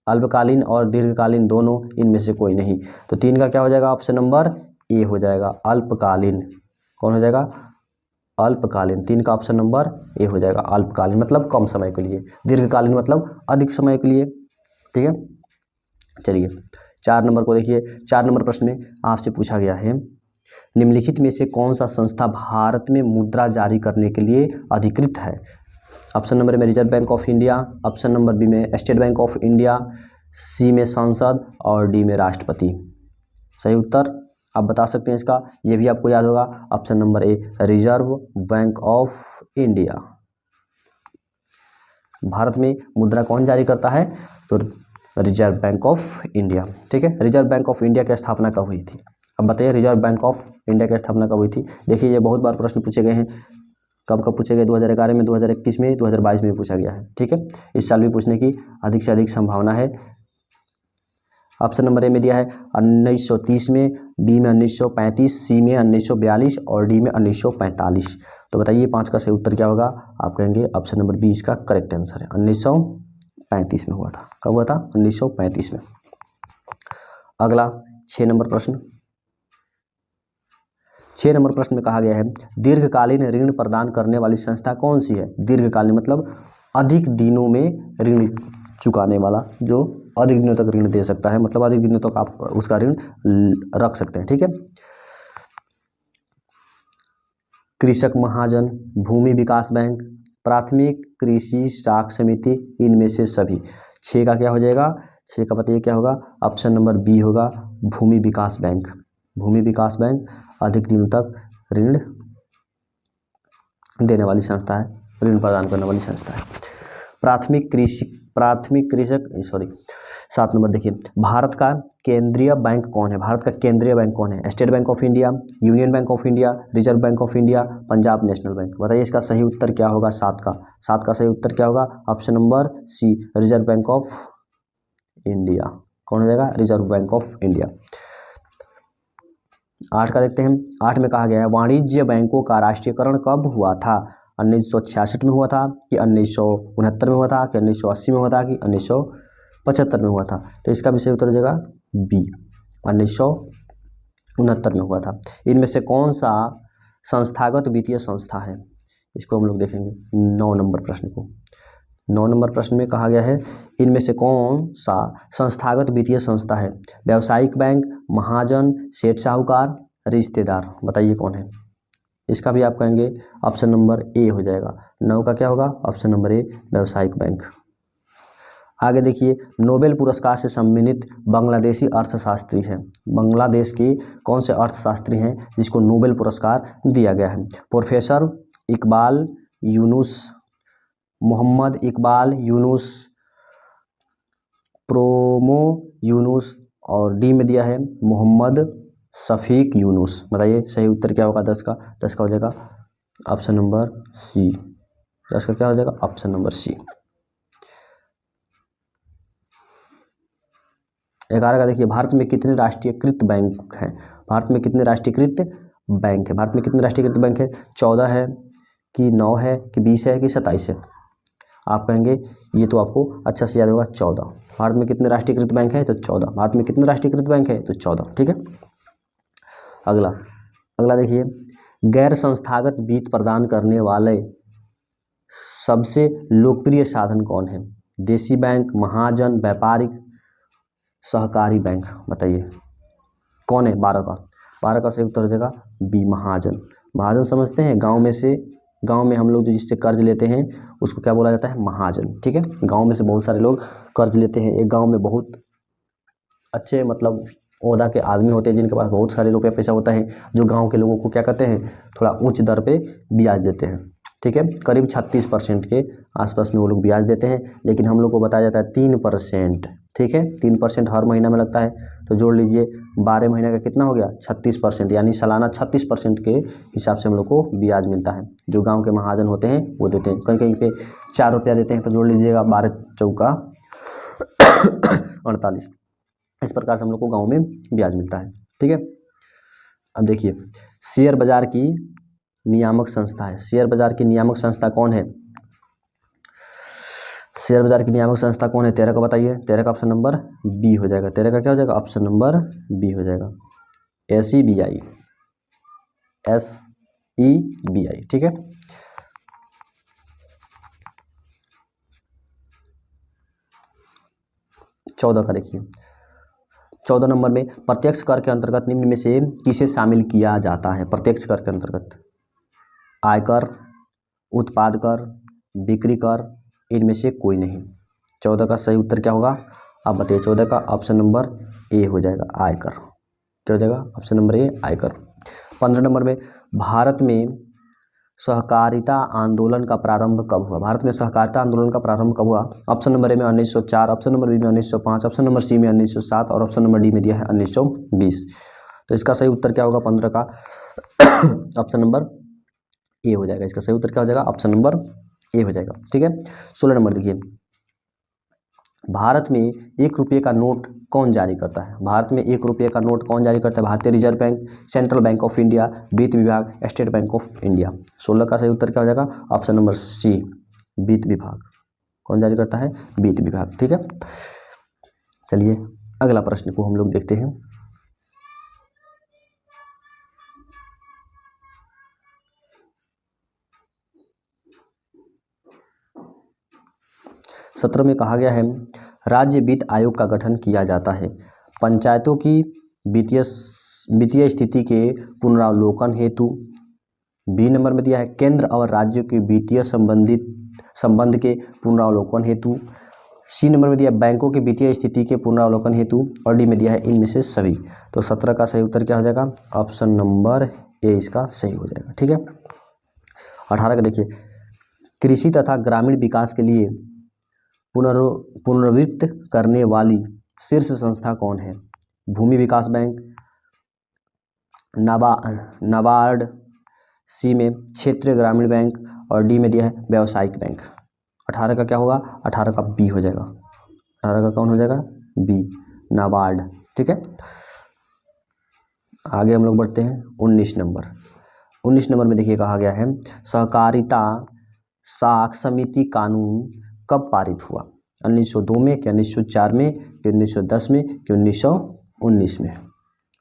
Speaker 1: अल्पकालीन और दीर्घकालीन दोनों, इनमें से कोई नहीं। तो 3 का क्या हो जाएगा? ऑप्शन नंबर ए हो जाएगा, अल्पकालीन। कौन हो जाएगा? अल्पकालीन। 3 का ऑप्शन नंबर ए हो जाएगा, अल्पकालीन मतलब कम समय के लिए, दीर्घकालीन मतलब अधिक समय के लिए। ठीक है, चलिए 4 नंबर को देखिए। 4 नंबर प्रश्न में आपसे पूछा गया है, निम्नलिखित में से कौन सा संस्था भारत में मुद्रा जारी करने के लिए अधिकृत है? ऑप्शन नंबर में Reserve Bank of India, option number B में State Bank of India, C में संसद और डी में राष्ट्रपति। सही उत्तर आप बता सकते हैं इसका, ये भी आपको याद होगा। Option number A, reserve Bank of India. Bharat में मुद्रा कौन जारी करता है? तो रिजर्व बैंक ऑफ इंडिया। ठीक है, रिजर्व बैंक ऑफ इंडिया की स्थापना कब हुई थी? अब बताइए, रिजर्व बैंक ऑफ इंडिया की स्थापना कब हुई थी? देखिए, ये बहुत बार प्रश्न पूछे गए हैं। कब कब पूछे गए? 2011 में, 2021 में, 2022 में पूछा गया है। ठीक है, इस साल भी पूछने की अधिक से अधिक संभावना है। ऑप्शन नंबर ए में दिया है 1930 में, बी में 1935, सी में 1942 और डी में 1945। तो बताइए 5 का सही उत्तर क्या होगा? आप कहेंगे ऑप्शन नंबर बी इसका करेक्ट आंसर है। 1935 में हुआ था। कब हुआ था? 1935 में। अगला 6 नंबर प्रश्न। 6 नंबर प्रश्न में कहा गया है, दीर्घकालीन ऋण प्रदान करने वाली संस्था कौन सी है? दीर्घकालीन मतलब अधिक दिनों में ऋण चुकाने वाला, जो अधिक दिनों तक ऋण दे सकता है, मतलब अधिक दिनों तक आप उसका ऋण रख सकते हैं। ठीक है, कृषक महाजन, भूमि विकास बैंक, प्राथमिक कृषि साख समिति, इनमें से सभी। 6 का क्या हो जाएगा? 6 का बताइए क्या होगा? ऑप्शन नंबर बी होगा, भूमि विकास बैंक। भूमि विकास बैंक अधिक दिनों तक ऋण देने वाली संस्था है, ऋण प्रदान करने वाली संस्था है। प्राथमिक कृषक 7 नंबर देखिए, भारत का केंद्रीय बैंक कौन है? भारत का केंद्रीय बैंक कौन है? State Bank of India, union bank of India, Reserve Bank of India, Punjab national bank. बताइए इसका सही उत्तर क्या होगा? 7 का सही उत्तर क्या होगा? Option number C, Reserve Bank of India. कौन हो जाएगा? Reserve Bank of India. 8 का देखते हैं। 8 में कहा गया है, वाणिज्य बैंकों का राष्ट्रीयकरण कब हुआ था? 1966 में हुआ था कि 1969 में हुआ था कि 1980 में हुआ था कि 1975 में हुआ था? तो इसका भी सही उत्तर हो जाएगा बी, 1969 में हुआ था। इनमें से कौन सा संस्थागत वित्तीय संस्था है? इसको हम लोग देखेंगे 9 नंबर प्रश्न को। 9 नंबर प्रश्न में कहा गया है, इनमें से कौन सा संस्थागत वित्तीय संस्था है? व्यावसायिक बैंक, महाजन, सेठ साहूकार, रिश्तेदार। बताइए कौन है? इसका भी आप कहेंगे ऑप्शन नंबर ए हो जाएगा। 9 का क्या होगा? ऑप्शन नंबर ए, व्यावसायिक बैंक। आगे देखिए, नोबेल पुरस्कार से सम्मानित बांग्लादेशी अर्थशास्त्री हैं। बांग्लादेश के कौन से अर्थशास्त्री हैं जिसको नोबेल पुरस्कार दिया गया है? प्रोफेसर इकबाल यूनुस, मोहम्मद इकबाल यूनुस, प्रोमो यूनुस, और डी में दिया है मोहम्मद शफीक यूनुस। बताइए सही उत्तर क्या होगा 10 का? 10 का हो जाएगा ऑप्शन नंबर सी। 10 का क्या हो जाएगा? ऑप्शन नंबर सी। 11 का देखिए, भारत में कितने राष्ट्रीयकृत बैंक हैं? भारत में कितने राष्ट्रीयकृत बैंक है? भारत में कितने राष्ट्रीयकृत बैंक है? 14 है कि 9 है कि 20 है कि 27 है? आप कहेंगे ये तो आपको अच्छा से याद होगा 14। भारत में कितने राष्ट्रीयकृत बैंक है? तो 14। भारत में कितने राष्ट्रीयकृत बैंक है? तो 14। ठीक है। अगला अगला देखिए, गैर संस्थागत वित्त प्रदान करने वाले सबसे लोकप्रिय साधन कौन है? देशी बैंक, महाजन, व्यापारिक, सहकारी बैंक। बताइए कौन है? 12 का 12 का सही उत्तर हो जाएगा बी, महाजन। महाजन समझते हैं? गांव में हम लोग जो जिससे कर्ज लेते हैं उसको क्या बोला जाता है? महाजन। ठीक है। गांव में से बहुत सारे लोग कर्ज लेते हैं। एक गांव में बहुत अच्छे मतलब ओहदा के आदमी होते हैं जिनके पास बहुत सारे रुपये पैसा होता है, जो गांव के लोगों को क्या करते हैं? थोड़ा उच्च दर पे ब्याज देते हैं। ठीक है। करीब 36% के आसपास में वो लोग ब्याज देते हैं, लेकिन हम लोग को बताया जाता है 3%। ठीक है। 3% हर महीना में लगता है, तो जोड़ लीजिए 12 महीने का कितना हो गया? 36%, यानी सालाना 36% के हिसाब से हम लोग को ब्याज मिलता है। जो गाँव के महाजन होते हैं वो देते हैं। कहीं कहीं पे 4 रुपया देते हैं, तो जोड़ लीजिएगा 12 चौका 48। इस प्रकार से हम लोग को गाँव में ब्याज मिलता है। ठीक है। अब देखिए, शेयर बाजार की नियामक संस्था है। शेयर बाजार की नियामक संस्था कौन है? शेयर बाजार की नियामक संस्था कौन है? 13 का बताइए। 13 का ऑप्शन नंबर बी हो जाएगा। 13 का क्या हो जाएगा? ऑप्शन नंबर बी हो जाएगा, SEBI। SEBI। ठीक है। चौदह का देखिए, 14 नंबर में प्रत्यक्ष कर के अंतर्गत निम्न में से किसे शामिल किया जाता है? प्रत्यक्ष कर के अंतर्गत आयकर, उत्पाद कर, बिक्री कर, इनमें से कोई नहीं। 14 का सही उत्तर क्या होगा? आप बताइए। 14 का ऑप्शन नंबर ए हो जाएगा, आयकर। क्या हो जाएगा? ऑप्शन नंबर ए, आयकर। 15 नंबर में भारत में सहकारिता आंदोलन का प्रारंभ कब हुआ? भारत में सहकारिता आंदोलन का प्रारंभ कब हुआ? ऑप्शन नंबर ए में 1904, ऑप्शन नंबर बी में 1905, ऑप्शन नंबर सी में 1907 और ऑप्शन नंबर डी में दिया है 1920। तो इसका सही उत्तर क्या होगा? 15 का ऑप्शन नंबर ए हो जाएगा। इसका सही उत्तर क्या हो जाएगा? ऑप्शन नंबर ए हो जाएगा। ठीक है। 16 नंबर देखिए, भारत में 1 रुपये का नोट कौन जारी करता है? भारत में 1 रुपये का नोट कौन जारी करता है? भारतीय reserve bank, central bank of India, वित्त विभाग, स्टेट बैंक ऑफ इंडिया। 16 का सही उत्तर क्या हो जाएगा? ऑप्शन नंबर सी, वित्त विभाग। कौन जारी करता है? वित्त विभाग। ठीक है। चलिए अगला प्रश्न को हम लोग देखते हैं। सत्र में कहा गया है, राज्य वित्त आयोग का गठन किया जाता है पंचायतों की वित्तीय स्थिति के पुनरावलोकन हेतु। बी नंबर में दिया है केंद्र और राज्यों के वित्तीय संबंध के पुनरावलोकन हेतु। सी नंबर में दिया बैंकों की वित्तीय स्थिति के पुनरावलोकन हेतु, और डी में दिया है इनमें से सभी। तो 17 का सही उत्तर क्या हो जाएगा? ऑप्शन नंबर ए इसका सही हो जाएगा। ठीक है। 18 का देखिए, कृषि तथा ग्रामीण विकास के लिए पुनर्वित्त करने वाली शीर्ष संस्था कौन है? भूमि विकास बैंक, नाबार्ड, सी में क्षेत्रीय ग्रामीण बैंक और डी में दिया है व्यावसायिक बैंक। 18 का क्या होगा? 18 का बी हो जाएगा। 18 का कौन हो जाएगा? बी, नाबार्ड। ठीक है। आगे हम लोग बढ़ते हैं 19 नंबर। 19 नंबर में देखिए कहा गया है, सहकारिता साख समिति कानून कब पारित हुआ? 1902 में कि 1904 में कि 1910 में कि 1919 में?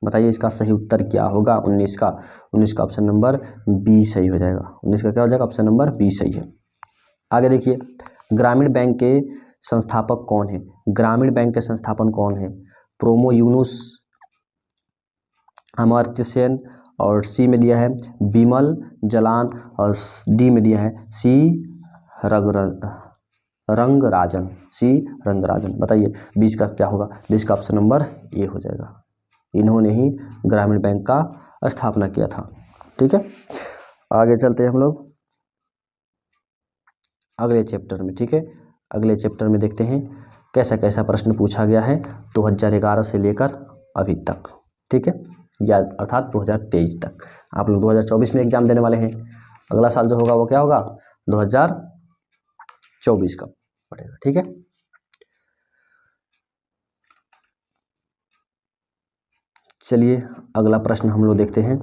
Speaker 1: बताइए इसका सही उत्तर क्या होगा? 19 का ऑप्शन नंबर बी सही हो जाएगा। 19 का क्या हो जाएगा? ऑप्शन नंबर बी सही है। आगे देखिए, ग्रामीण बैंक के संस्थापक कौन है? ग्रामीण बैंक के संस्थापन कौन है? प्रोमो यूनुस, अमर्त्य सेन, और सी में दिया है बिमल जलान, और डी में दिया है सी रंगराजन। सी रंगराजन। बताइए 20 का क्या होगा? 20 का ऑप्शन नंबर ए हो जाएगा। इन्होंने ही ग्रामीण बैंक का स्थापना किया था। ठीक है। आगे चलते हैं हम लोग। अगले चैप्टर में, ठीक है। अगले चैप्टर में देखते हैं कैसा कैसा प्रश्न पूछा गया है 2011 से लेकर अभी तक, ठीक है, या अर्थात 2023 तक। आप लोग 2024 में एग्जाम देने वाले हैं, अगला साल जो होगा वो क्या होगा 2024 का पड़ेगा, ठीक है। चलिए अगला प्रश्न हम लोग देखते हैं।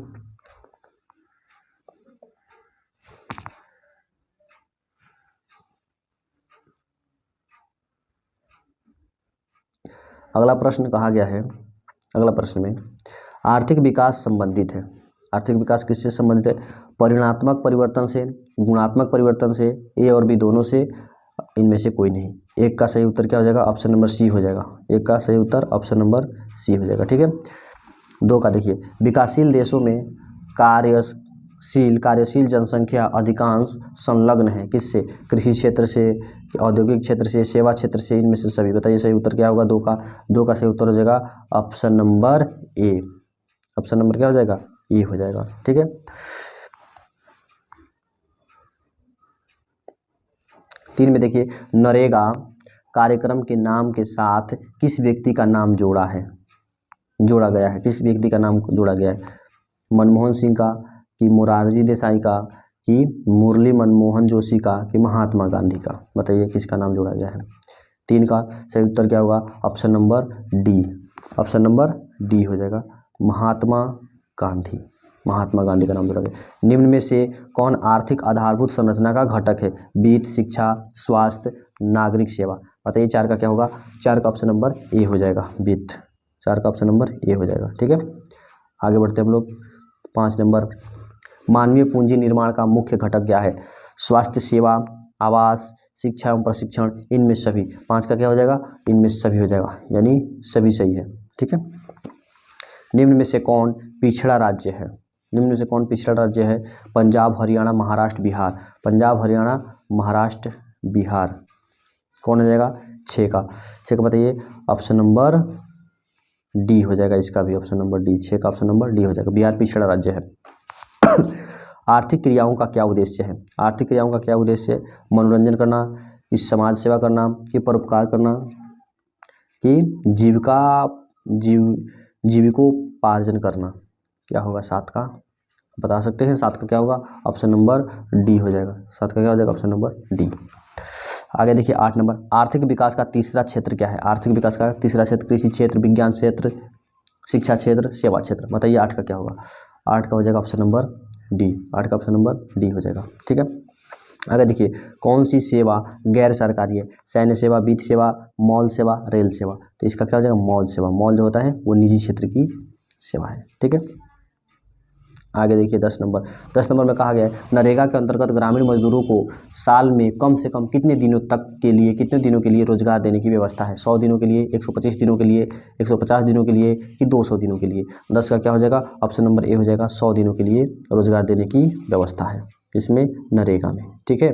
Speaker 1: अगला प्रश्न कहा गया है, अगला प्रश्न में आर्थिक विकास संबंधित है। आर्थिक विकास किससे संबंधित है? परिमाणात्मक परिवर्तन से, गुणात्मक परिवर्तन से, ए और बी दोनों से, इनमें से कोई नहीं। एक का सही उत्तर क्या हो जाएगा? ऑप्शन नंबर सी हो जाएगा। एक का सही उत्तर ऑप्शन नंबर सी हो जाएगा, ठीक है। दो का देखिए, विकासशील देशों में कार्यशील जनसंख्या अधिकांश संलग्न है किससे? कृषि क्षेत्र से, औद्योगिक क्षेत्र से, सेवा क्षेत्र से, इनमें से सभी। बताइए सही उत्तर क्या होगा? दो का सही उत्तर हो जाएगा option number A. Option number क्या हो जाएगा? ए हो जाएगा, ठीक है। 3 में देखिए, नरेगा कार्यक्रम के नाम के साथ किस व्यक्ति का नाम जोड़ा गया है? किस व्यक्ति का नाम जोड़ा गया है? मनमोहन सिंह का, कि मोरारजी देसाई का, कि मुरली मनमोहन जोशी का, कि महात्मा गांधी का? बताइए किसका नाम जोड़ा गया है? 3 का सही उत्तर क्या होगा? Option number D. Option number D हो जाएगा, महात्मा गांधी। महात्मा गांधी का नाम जोड़ा गया। निम्न में से कौन आर्थिक आधारभूत संरचना का घटक है? वित्त, शिक्षा, स्वास्थ्य, नागरिक सेवा। बताइए 4 का क्या होगा? 4 का ऑप्शन नंबर ए हो जाएगा, वित्त। 4 का ऑप्शन नंबर ए हो जाएगा, ठीक है। आगे बढ़ते हम लोग 5 नंबर, मानवीय पूंजी निर्माण का मुख्य घटक क्या है? स्वास्थ्य सेवा, आवास, शिक्षा एवं प्रशिक्षण, इनमें सभी। 5 का क्या हो जाएगा? इनमें सभी हो जाएगा, यानी सभी सही है, ठीक है। निम्न में से कौन पिछड़ा राज्य है? निम्न में से कौन पिछड़ा राज्य है? पंजाब, हरियाणा, महाराष्ट्र, बिहार। पंजाब, हरियाणा, महाराष्ट्र, बिहार। कौन हो जाएगा? 6 का। 6 का बताइए, ऑप्शन नंबर डी हो जाएगा, इसका भी ऑप्शन नंबर डी। 6 का ऑप्शन नंबर डी हो जाएगा, बिहार पिछड़ा राज्य है। आर्थिक क्रियाओं का क्या उद्देश्य है? आर्थिक क्रियाओं का क्या उद्देश्य है? मनोरंजन करना, कि समाज सेवा करना, कि परोपकार करना, कि जीविकोपार्जन करना। क्या होगा 7 का? बता सकते हैं 7 का क्या होगा? ऑप्शन नंबर डी हो जाएगा। 7 का क्या हो जाएगा? Option number D. आगे देखिए 8 नंबर, आर्थिक विकास का तीसरा क्षेत्र क्या है? आर्थिक विकास का तीसरा क्षेत्र कृषि क्षेत्र, विज्ञान क्षेत्र, शिक्षा क्षेत्र, सेवा क्षेत्र। बताइए 8 का क्या होगा? 8 का हो जाएगा ऑप्शन नंबर डी। 8 का ऑप्शन नंबर डी हो जाएगा, ठीक है। आगे देखिए, कौन सी सेवा गैर सरकारी है? सैन्य सेवा, वित्त सेवा, मॉल सेवा, रेल सेवा। तो इसका क्या हो जाएगा? मॉल सेवा। मॉल जो होता है वो निजी क्षेत्र की सेवा है, ठीक है। आगे देखिए 10 नंबर, 10 नंबर में कहा गया है नरेगा के अंतर्गत ग्रामीण मजदूरों को साल में कम से कम कितने दिनों के लिए रोजगार देने की व्यवस्था है? 100 दिनों के लिए, 125 दिनों के लिए, 150 दिनों के लिए, कि 200 दिनों के लिए? 10 का क्या हो जाएगा? ऑप्शन नंबर ए हो जाएगा, 100 दिनों के लिए रोजगार देने की व्यवस्था है इसमें, नरेगा में, ठीक है।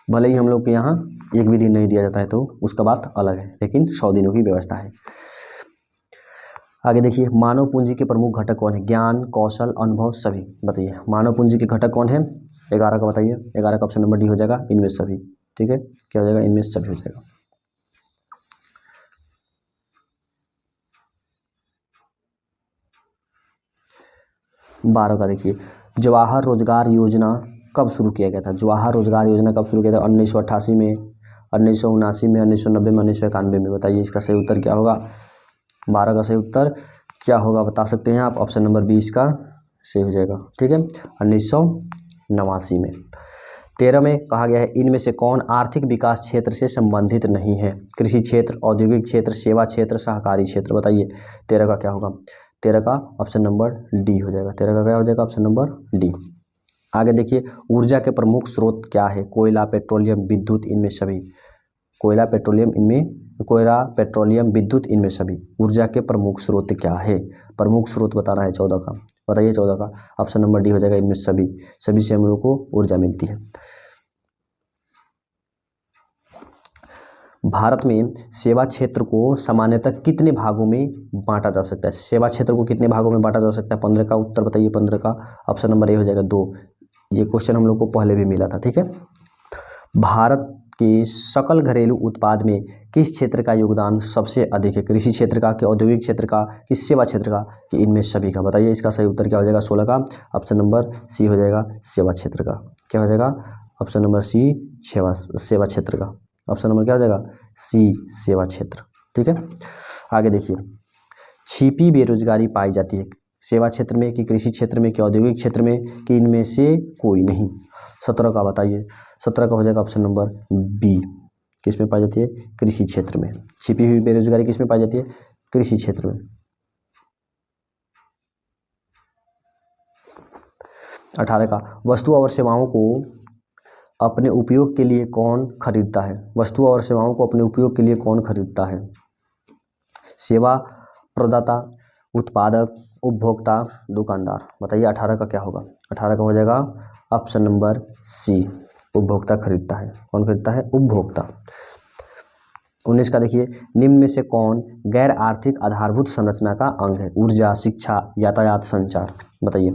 Speaker 1: भले ही हम लोग के यहाँ एक भी दिन नहीं दिया जाता है तो उसका बात अलग है, लेकिन 100 दिनों की व्यवस्था है। आगे देखिए, मानव पूंजी के प्रमुख घटक कौन है? ज्ञान, कौशल, अनुभव, सभी। बताइए मानव पूंजी के घटक कौन है? 11 का बताइए। 11 का ऑप्शन नंबर डी हो जाएगा, इनमें सभी, ठीक है। क्या हो जाएगा? इनमें सभी हो जाएगा। 12 का देखिए, जवाहर रोजगार योजना कब शुरू किया गया था? जवाहर रोजगार योजना कब शुरू किया था? 1988 में, 1979 में, 1990 में, 1991 में। बताइए इसका सही उत्तर क्या होगा? 12 का सही उत्तर क्या होगा बता सकते हैं आप? ऑप्शन नंबर 20 का सही हो जाएगा, ठीक है, 1989 में। 13 में कहा गया है इनमें से कौन आर्थिक विकास क्षेत्र से संबंधित नहीं है? कृषि क्षेत्र, औद्योगिक क्षेत्र, सेवा क्षेत्र, सहकारी क्षेत्र। बताइए 13 का क्या होगा? 13 का ऑप्शन नंबर डी हो जाएगा। 13 का क्या हो जाएगा? Option number D. आगे देखिए, ऊर्जा के प्रमुख स्रोत क्या है? कोयला, पेट्रोलियम, विद्युत, इनमें सभी। कोयला, पेट्रोलियम, विद्युत, इनमें सभी। ऊर्जा के प्रमुख स्रोत क्या है? प्रमुख स्रोत बताना है 14 का। बताइए 14 का ऑप्शन नंबर डी हो जाएगा, इनमें सभी। सभी से हम लोग को ऊर्जा मिलती है। भारत में सेवा क्षेत्र को सामान्यतः कितने भागों में बांटा जा सकता है? सेवा क्षेत्र को कितने भागों में बांटा जा सकता है? 15 का उत्तर बताइए। 15 का ऑप्शन नंबर ए हो जाएगा 2। ये क्वेश्चन हम लोग को पहले भी मिला था, ठीक है। भारत के सकल घरेलू उत्पाद में किस क्षेत्र का योगदान सबसे अधिक है? कृषि क्षेत्र का, कि औद्योगिक क्षेत्र का, कि सेवा क्षेत्र का, कि इनमें सभी का? बताइए इसका सही उत्तर क्या हो जाएगा 16 का? ऑप्शन नंबर सी हो जाएगा, सेवा क्षेत्र का। क्या हो जाएगा? ऑप्शन नंबर सी, सेवा क्षेत्र का। ऑप्शन नंबर क्या हो जाएगा? सी, सेवा क्षेत्र। ठीक है, आगे देखिए। छिपी बेरोजगारी पाई जाती है सेवा क्षेत्र में, कि कृषि क्षेत्र में, कि औद्योगिक क्षेत्र में, कि इनमें से कोई नहीं? 17 का बताइए। 17 का हो जाएगा ऑप्शन नंबर बी। किस में पाई जाती है? कृषि क्षेत्र में। छिपी हुई बेरोजगारी किस में पाई जाती है? कृषि क्षेत्र में। 18 का, वस्तु और सेवाओं को अपने उपयोग के लिए कौन खरीदता है? वस्तु और सेवाओं को अपने उपयोग के लिए कौन खरीदता है? सेवा प्रदाता, उत्पादक, उपभोक्ता, दुकानदार। बताइए 18 का क्या होगा? 18 का हो जाएगा ऑप्शन नंबर सी, उपभोक्ता खरीदता है। कौन खरीदता है? उपभोक्ता। 19 का देखिए, निम्न में से कौन गैर आर्थिक आधारभूत संरचना का अंग है? ऊर्जा, शिक्षा, यातायात, संचार। बताइए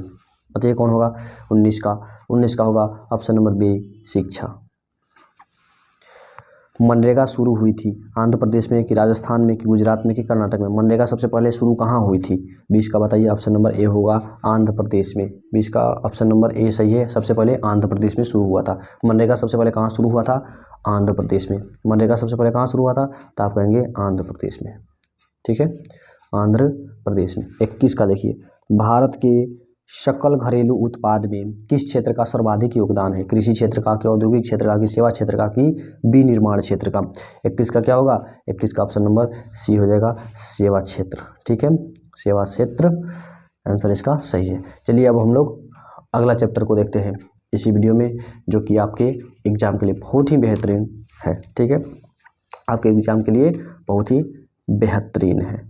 Speaker 1: बताइए कौन होगा? 19 का होगा ऑप्शन नंबर बी, शिक्षा। मनरेगा शुरू हुई थी आंध्र प्रदेश में, कि राजस्थान में, कि गुजरात में, कि कर्नाटक में? मनरेगा सबसे पहले शुरू कहाँ हुई थी? 20 का बताइए। ऑप्शन नंबर ए होगा, आंध्र प्रदेश में। 20 का ऑप्शन नंबर ए सही है, सबसे पहले आंध्र प्रदेश में शुरू हुआ था। मनरेगा सबसे पहले कहाँ शुरू हुआ था? आंध्र प्रदेश में। मनरेगा सबसे पहले कहाँ शुरू हुआ था? तो आप कहेंगे आंध्र प्रदेश में। ठीक है, आंध्र प्रदेश में। 21 का देखिए, भारत के सकल घरेलू उत्पाद में किस क्षेत्र का सर्वाधिक योगदान है? कृषि क्षेत्र का, कि औद्योगिक क्षेत्र का, कि सेवा क्षेत्र का, कि विनिर्माण क्षेत्र का? 21 का क्या होगा? 21 का ऑप्शन नंबर सी हो जाएगा, सेवा क्षेत्र। ठीक है, सेवा क्षेत्र आंसर इसका सही है। चलिए अब हम लोग अगला चैप्टर को देखते हैं इसी वीडियो में, जो कि आपके एग्जाम के लिए बहुत ही बेहतरीन है। ठीक है, आपके एग्जाम के लिए बहुत ही बेहतरीन है।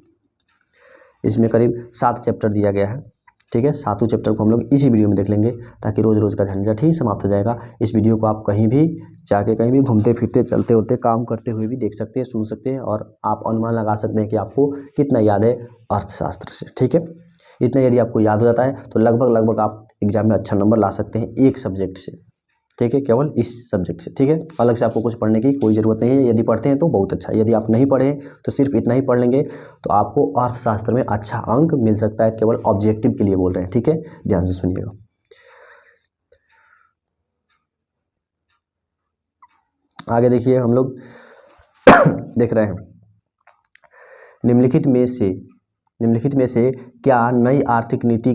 Speaker 1: इसमें करीब 7 चैप्टर दिया गया है। ठीक है, 7 चैप्टर को हम लोग इसी वीडियो में देख लेंगे, ताकि रोज़ रोज़ का झंझट ही समाप्त हो जाएगा। इस वीडियो को आप कहीं भी जाके, कहीं भी घूमते फिरते, चलते उलते, काम करते हुए भी देख सकते हैं, सुन सकते हैं, और आप अनुमान लगा सकते हैं कि आपको कितना याद है अर्थशास्त्र से। ठीक है, इतना यदि आपको याद हो जाता है तो लगभग आप एग्जाम में अच्छा नंबर ला सकते हैं एक सब्जेक्ट से। ठीक है, केवल इस सब्जेक्ट से। ठीक है, अलग से आपको कुछ पढ़ने की कोई ज़रूरत नहीं है। यदि पढ़ते हैं तो बहुत अच्छा, यदि आप नहीं पढ़े तो सिर्फ इतना ही पढ़ लेंगे तो आपको अर्थशास्त्र में अच्छा अंक मिल सकता है। केवल ऑब्जेक्टिव के लिए बोल रहे हैं। ठीक है, ध्यान से सुनिएगा। आगे देखिए, हम लोग देख रहे हैं, निम्नलिखित में से क्या नई आर्थिक नीति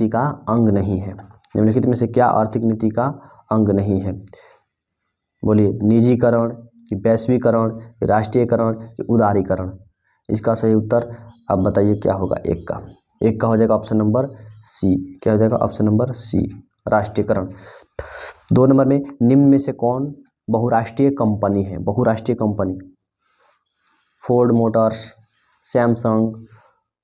Speaker 1: का अंग नहीं है? निम्नलिखित में से क्या आर्थिक नीति का अंग नहीं है? बोलिए, निजीकरण, कि वैश्वीकरण, कि राष्ट्रीयकरण, कि उदारीकरण? इसका सही उत्तर आप बताइए क्या होगा? एक का हो जाएगा ऑप्शन नंबर सी। क्या हो जाएगा? ऑप्शन नंबर सी, राष्ट्रीयकरण। 2 नंबर में, निम्न में से कौन बहुराष्ट्रीय कंपनी है? बहुराष्ट्रीय company, Ford Motors, Samsung,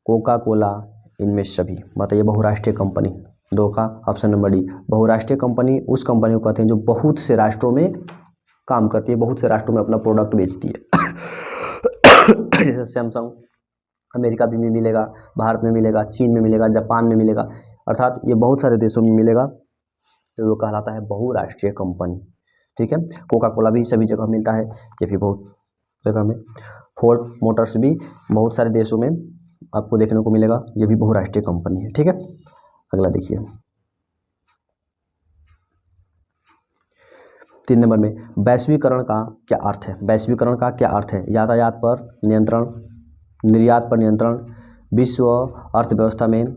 Speaker 1: Coca Cola, इनमें सभी? बताइए बहुराष्ट्रीय कंपनी। 2 का ऑप्शन नंबर डी, बहुराष्ट्रीय कंपनी उस कंपनी को कहते हैं जो बहुत से राष्ट्रों में काम करती है, बहुत से राष्ट्रों में अपना प्रोडक्ट बेचती है। जैसे सैमसंग अमेरिका भी में मिलेगा, भारत में मिलेगा, चीन में मिलेगा, जापान में मिलेगा, अर्थात ये बहुत सारे देशों में मिलेगा, तो वो कहलाता है बहुराष्ट्रीय कंपनी। ठीक है, कोका कोला भी सभी जगह मिलता है, ये भी बहुत जगह में। फोर्ड मोटर्स भी बहुत सारे देशों में आपको देखने को मिलेगा, ये भी बहुराष्ट्रीय कंपनी है। ठीक है, अगला देखिए, 3 नंबर में, वैश्वीकरण का क्या अर्थ है? वैश्वीकरण का क्या अर्थ है? यातायात पर नियंत्रण, निर्यात पर नियंत्रण, विश्व अर्थव्यवस्था में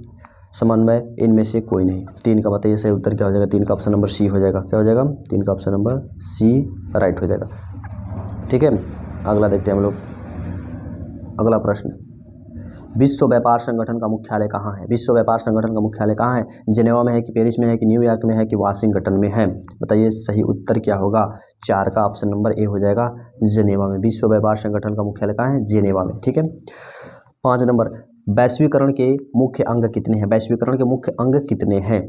Speaker 1: समन्वय, इनमें से कोई नहीं? 3 का बताइए सही उत्तर क्या हो जाएगा? 3 का ऑप्शन नंबर सी हो जाएगा। क्या हो जाएगा? 3 का ऑप्शन नंबर सी राइट हो जाएगा। ठीक है, अगला देखते हैं हम लोग। अगला प्रश्न, विश्व व्यापार संगठन का मुख्यालय कहाँ है? विश्व व्यापार संगठन का मुख्यालय कहाँ है? जेनेवा में है, कि पेरिस में है, कि न्यूयॉर्क में है, कि वाशिंगटन में है? बताइए सही उत्तर क्या होगा? 4 का ऑप्शन नंबर ए हो जाएगा, जेनेवा में। विश्व व्यापार संगठन का मुख्यालय कहाँ है? जेनेवा में। ठीक है, 5 नंबर, वैश्वीकरण के मुख्य अंग कितने हैं? वैश्वीकरण के मुख्य अंग कितने हैं?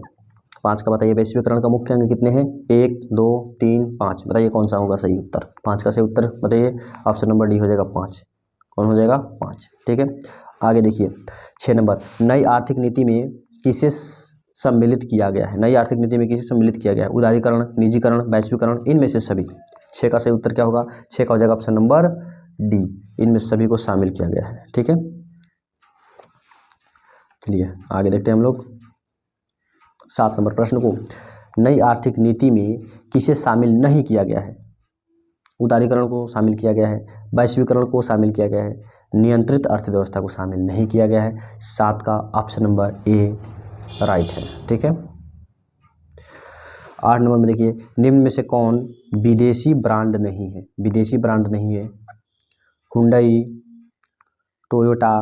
Speaker 1: 5 का बताइए, वैश्वीकरण का मुख्य अंग कितने हैं? 1, 2, 3, 5? बताइए कौन सा होगा सही उत्तर? 5 का सही उत्तर बताइए। ऑप्शन नंबर डी हो जाएगा 5। कौन हो जाएगा? 5। ठीक है, आगे देखिए 6 नंबर, नई आर्थिक नीति में सम्मिलित किया गया है? नई आर्थिक नीति में किसे सम्मिलित किया गया है? उदारीकरण, निजीकरण, वैश्वीकरण, इनमें से सभी। 6 का सही उत्तर क्या होगा? 6 का हो जाएगा ऑप्शन नंबर डी, इनमें सभी को शामिल किया गया है। ठीक है, चलिए आगे देखते हैं हम लोग 7 नंबर प्रश्न को। नई आर्थिक नीति में किसे शामिल नहीं किया गया है? उदारीकरण को शामिल किया गया है, वैश्वीकरण को शामिल किया गया है, नियंत्रित अर्थव्यवस्था को शामिल नहीं किया गया है। 7 का ऑप्शन नंबर ए राइट है। ठीक है, 8 नंबर में देखिए, निम्न में से कौन विदेशी ब्रांड नहीं है? विदेशी ब्रांड नहीं है। Hyundai, Toyota,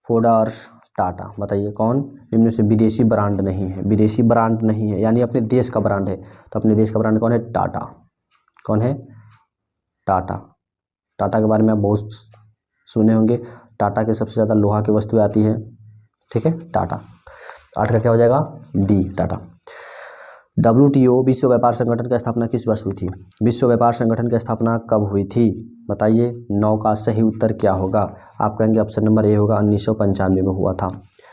Speaker 1: Fords, Tata. बताइए कौन निम्न में से विदेशी ब्रांड नहीं है? विदेशी ब्रांड नहीं है यानी अपने देश का ब्रांड है। तो अपने देश का ब्रांड कौन है? टाटा। कौन है? टाटा। टाटा के बारे में आप बहुत सुने होंगे। टाटा के सबसे ज़्यादा लोहा की वस्तुएं आती हैं। ठीक है, टाटा। 8 का क्या हो जाएगा? डी, टाटा। WTO विश्व व्यापार संगठन की स्थापना किस वर्ष हुई थी? विश्व व्यापार संगठन की स्थापना कब हुई थी? बताइए। 9 का सही उत्तर क्या होगा? आप कहेंगे ऑप्शन नंबर ए होगा, 1995 में हुआ था।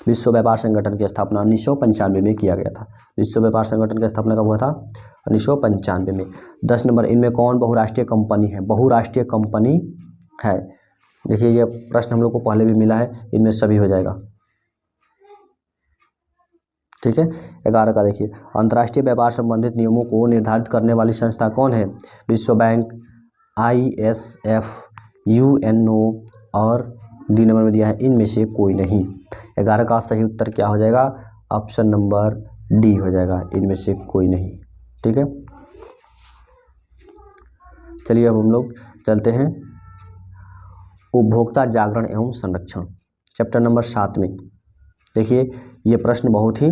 Speaker 1: विश्व व्यापार संगठन की स्थापना 1995 में किया गया था। विश्व व्यापार संगठन की स्थापना कब हुआ था? 1995 में। 10 नंबर, इनमें कौन बहुराष्ट्रीय कंपनी है? बहुराष्ट्रीय कंपनी है। देखिए ये प्रश्न हम लोग को पहले भी मिला है, इनमें सभी हो जाएगा। ठीक है, 11 का देखिए, अंतर्राष्ट्रीय व्यापार संबंधित नियमों को निर्धारित करने वाली संस्था कौन है? विश्व बैंक, ISF, UNO और डी नंबर में दिया है इनमें से कोई नहीं। 11 का सही उत्तर क्या हो जाएगा? ऑप्शन नंबर डी हो जाएगा, इनमें से कोई नहीं। ठीक है, चलिए अब हम लोग चलते हैं उपभोक्ता जागरण एवं संरक्षण, चैप्टर नंबर 7 में। देखिए ये प्रश्न बहुत ही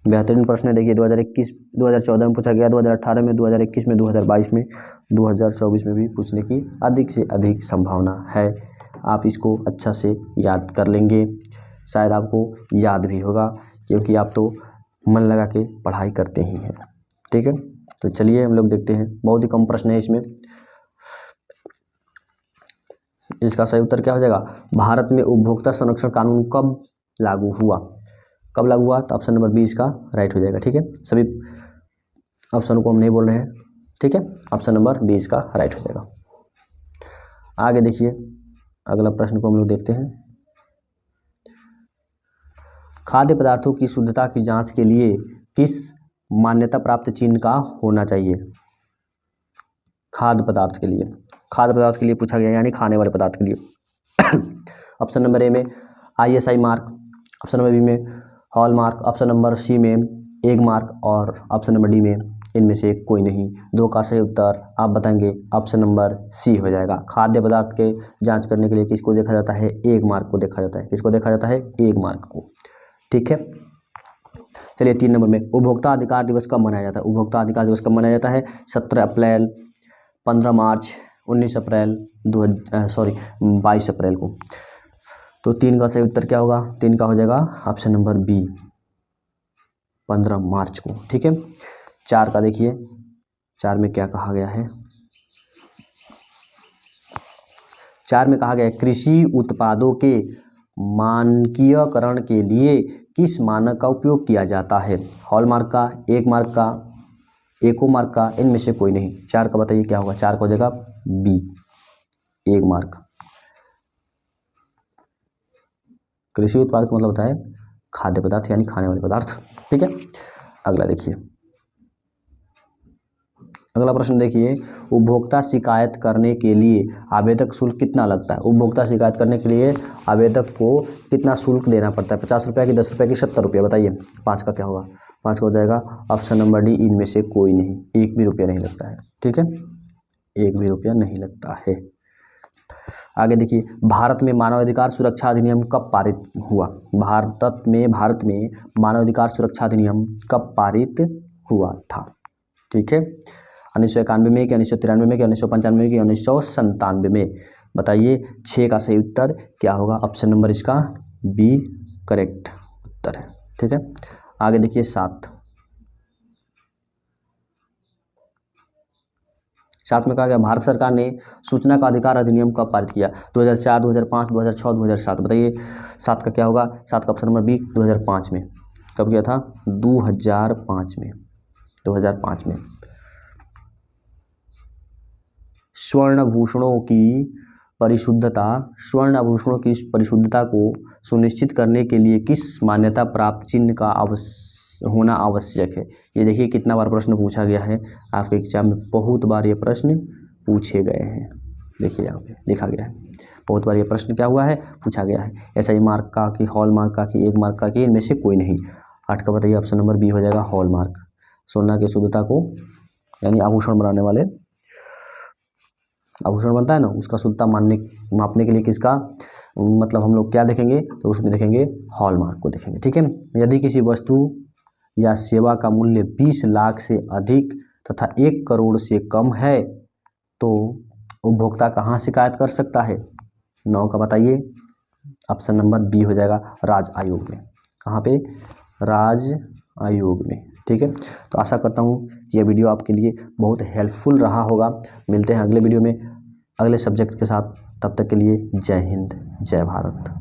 Speaker 1: बेहतरीन प्रश्न है। देखिए 2014 में पूछा गया, 2018 में, 2021 में, 2022 में, 2024 में भी पूछने की अधिक से अधिक संभावना है। आप इसको अच्छा से याद कर लेंगे, शायद आपको याद भी होगा क्योंकि आप तो मन लगा के पढ़ाई करते ही हैं। ठीक है, तो चलिए हम लोग देखते हैं। बहुत ही कम प्रश्न है इसमें। इसका सही उत्तर क्या हो जाएगा? भारत में उपभोक्ता संरक्षण कानून कब लागू हुआ? कब लागू हुआ? तो ऑप्शन नंबर 20 का राइट हो जाएगा। ठीक है, सभी ऑप्शन को हम नहीं बोल रहे हैं। ठीक है, ऑप्शन नंबर 20 का राइट हो जाएगा। आगे देखिए अगला प्रश्न को हम लोग देखते हैं। खाद्य पदार्थों की शुद्धता की जांच के लिए किस मान्यता प्राप्त चिन्ह का होना चाहिए? खाद्य पदार्थ के लिए, खाद्य पदार्थ के लिए पूछा गया यानी खाने वाले पदार्थ के लिए। ऑप्शन नंबर ए में ISI mark, option number B में hallmark, option number C में एग मार्क और ऑप्शन नंबर डी में इनमें से कोई नहीं। 2 का सही उत्तर आप बताएंगे ऑप्शन नंबर सी हो जाएगा। खाद्य पदार्थ के जांच करने के लिए किसको देखा जाता है? एग मार्क को देखा जाता है। किसको देखा जाता है? एग मार्क को। ठीक है, चलिए 3 नंबर में उपभोक्ता अधिकार दिवस कब मनाया जाता है? उपभोक्ता अधिकार दिवस कब मनाया जाता है? 17 अप्रैल, 15 मार्च, 19 अप्रैल, 22 अप्रैल को। तो 3 का सही उत्तर क्या होगा? 3 का हो जाएगा ऑप्शन नंबर बी, 15 मार्च को। ठीक है, 4 का देखिए, 4 में क्या कहा गया है? 4 में कहा गया है कृषि उत्पादों के मानकीयकरण के लिए किस मानक का उपयोग किया जाता है? हॉलमार्क का, एक मार्क का, एको मार्क का, इनमें से कोई नहीं। 4 का बताइए क्या होगा? 4 का हो जाएगा बी, एक मार्क। कृषि उत्पाद का मतलब होता है खाद्य पदार्थ यानी खाने वाले पदार्थ। ठीक है, अगला देखिए, अगला प्रश्न देखिए, उपभोक्ता शिकायत करने के लिए आवेदक शुल्क कितना लगता है? उपभोक्ता शिकायत करने के लिए आवेदक को कितना शुल्क देना पड़ता है? 50 रुपया की, 10 रुपया की, 70 रुपया? बताइए। 5 का क्या होगा? 5 का हो जाएगा ऑप्शन नंबर डी, इनमें से कोई नहीं। 1 भी रुपया नहीं लगता है। ठीक है, 1 भी रुपया नहीं लगता है। आगे देखिए, भारत में मानवाधिकार सुरक्षा अधिनियम कब पारित हुआ? भारत में मानवाधिकार सुरक्षा अधिनियम कब पारित हुआ था? ठीक है, 1991 में, कि 1993 में, कि 1995 में, कि 1997 में? बताइए। 6 का सही उत्तर क्या होगा? ऑप्शन नंबर इसका बी करेक्ट उत्तर है। ठीक है, आगे देखिए 7 में कहा गया भारत सरकार ने सूचना का अधिकार अधिनियम कब पारित किया? 2004, 2005, 2006, 2007? बताइए 7 का क्या होगा? 7 का ऑप्शन नंबर बी 2005 में। कब किया था? 2005 में। 2005 में। स्वर्ण आभूषणों की परिशुद्धता को सुनिश्चित करने के लिए किस मान्यता प्राप्त चिन्ह का होना आवश्यक है? ये देखिए कितना बार प्रश्न पूछा गया है आपके एग्जाम में, बहुत बार ये प्रश्न पूछे गए हैं। देखिए यहाँ पे लिखा गया है, बहुत बार ये प्रश्न क्या हुआ है? पूछा गया है। SI मार्क का कि हॉल मार्क का कि एक मार्क का कि इनमें से कोई नहीं। 8 का बताइए, ऑप्शन नंबर बी हो जाएगा हॉल मार्क। सोना की शुद्धता को, यानी आभूषण बनाने वाले आभूषण बनता है ना, उसका शुद्धता मापने के लिए किसका मतलब हम लोग क्या देखेंगे? तो उसमें देखेंगे हॉलमार्क को देखेंगे। ठीक है। यदि किसी वस्तु या सेवा का मूल्य 20 लाख से अधिक तथा 1 करोड़ से कम है तो उपभोक्ता कहाँ शिकायत कर सकता है? 9 का बताइए, ऑप्शन नंबर बी हो जाएगा राज्य आयोग में। कहाँ पे? राज्य आयोग में। ठीक है। तो आशा करता हूँ यह वीडियो आपके लिए बहुत हेल्पफुल रहा होगा। मिलते हैं अगले वीडियो में अगले सब्जेक्ट के साथ। तब तक के लिए जय हिंद, जय भारत।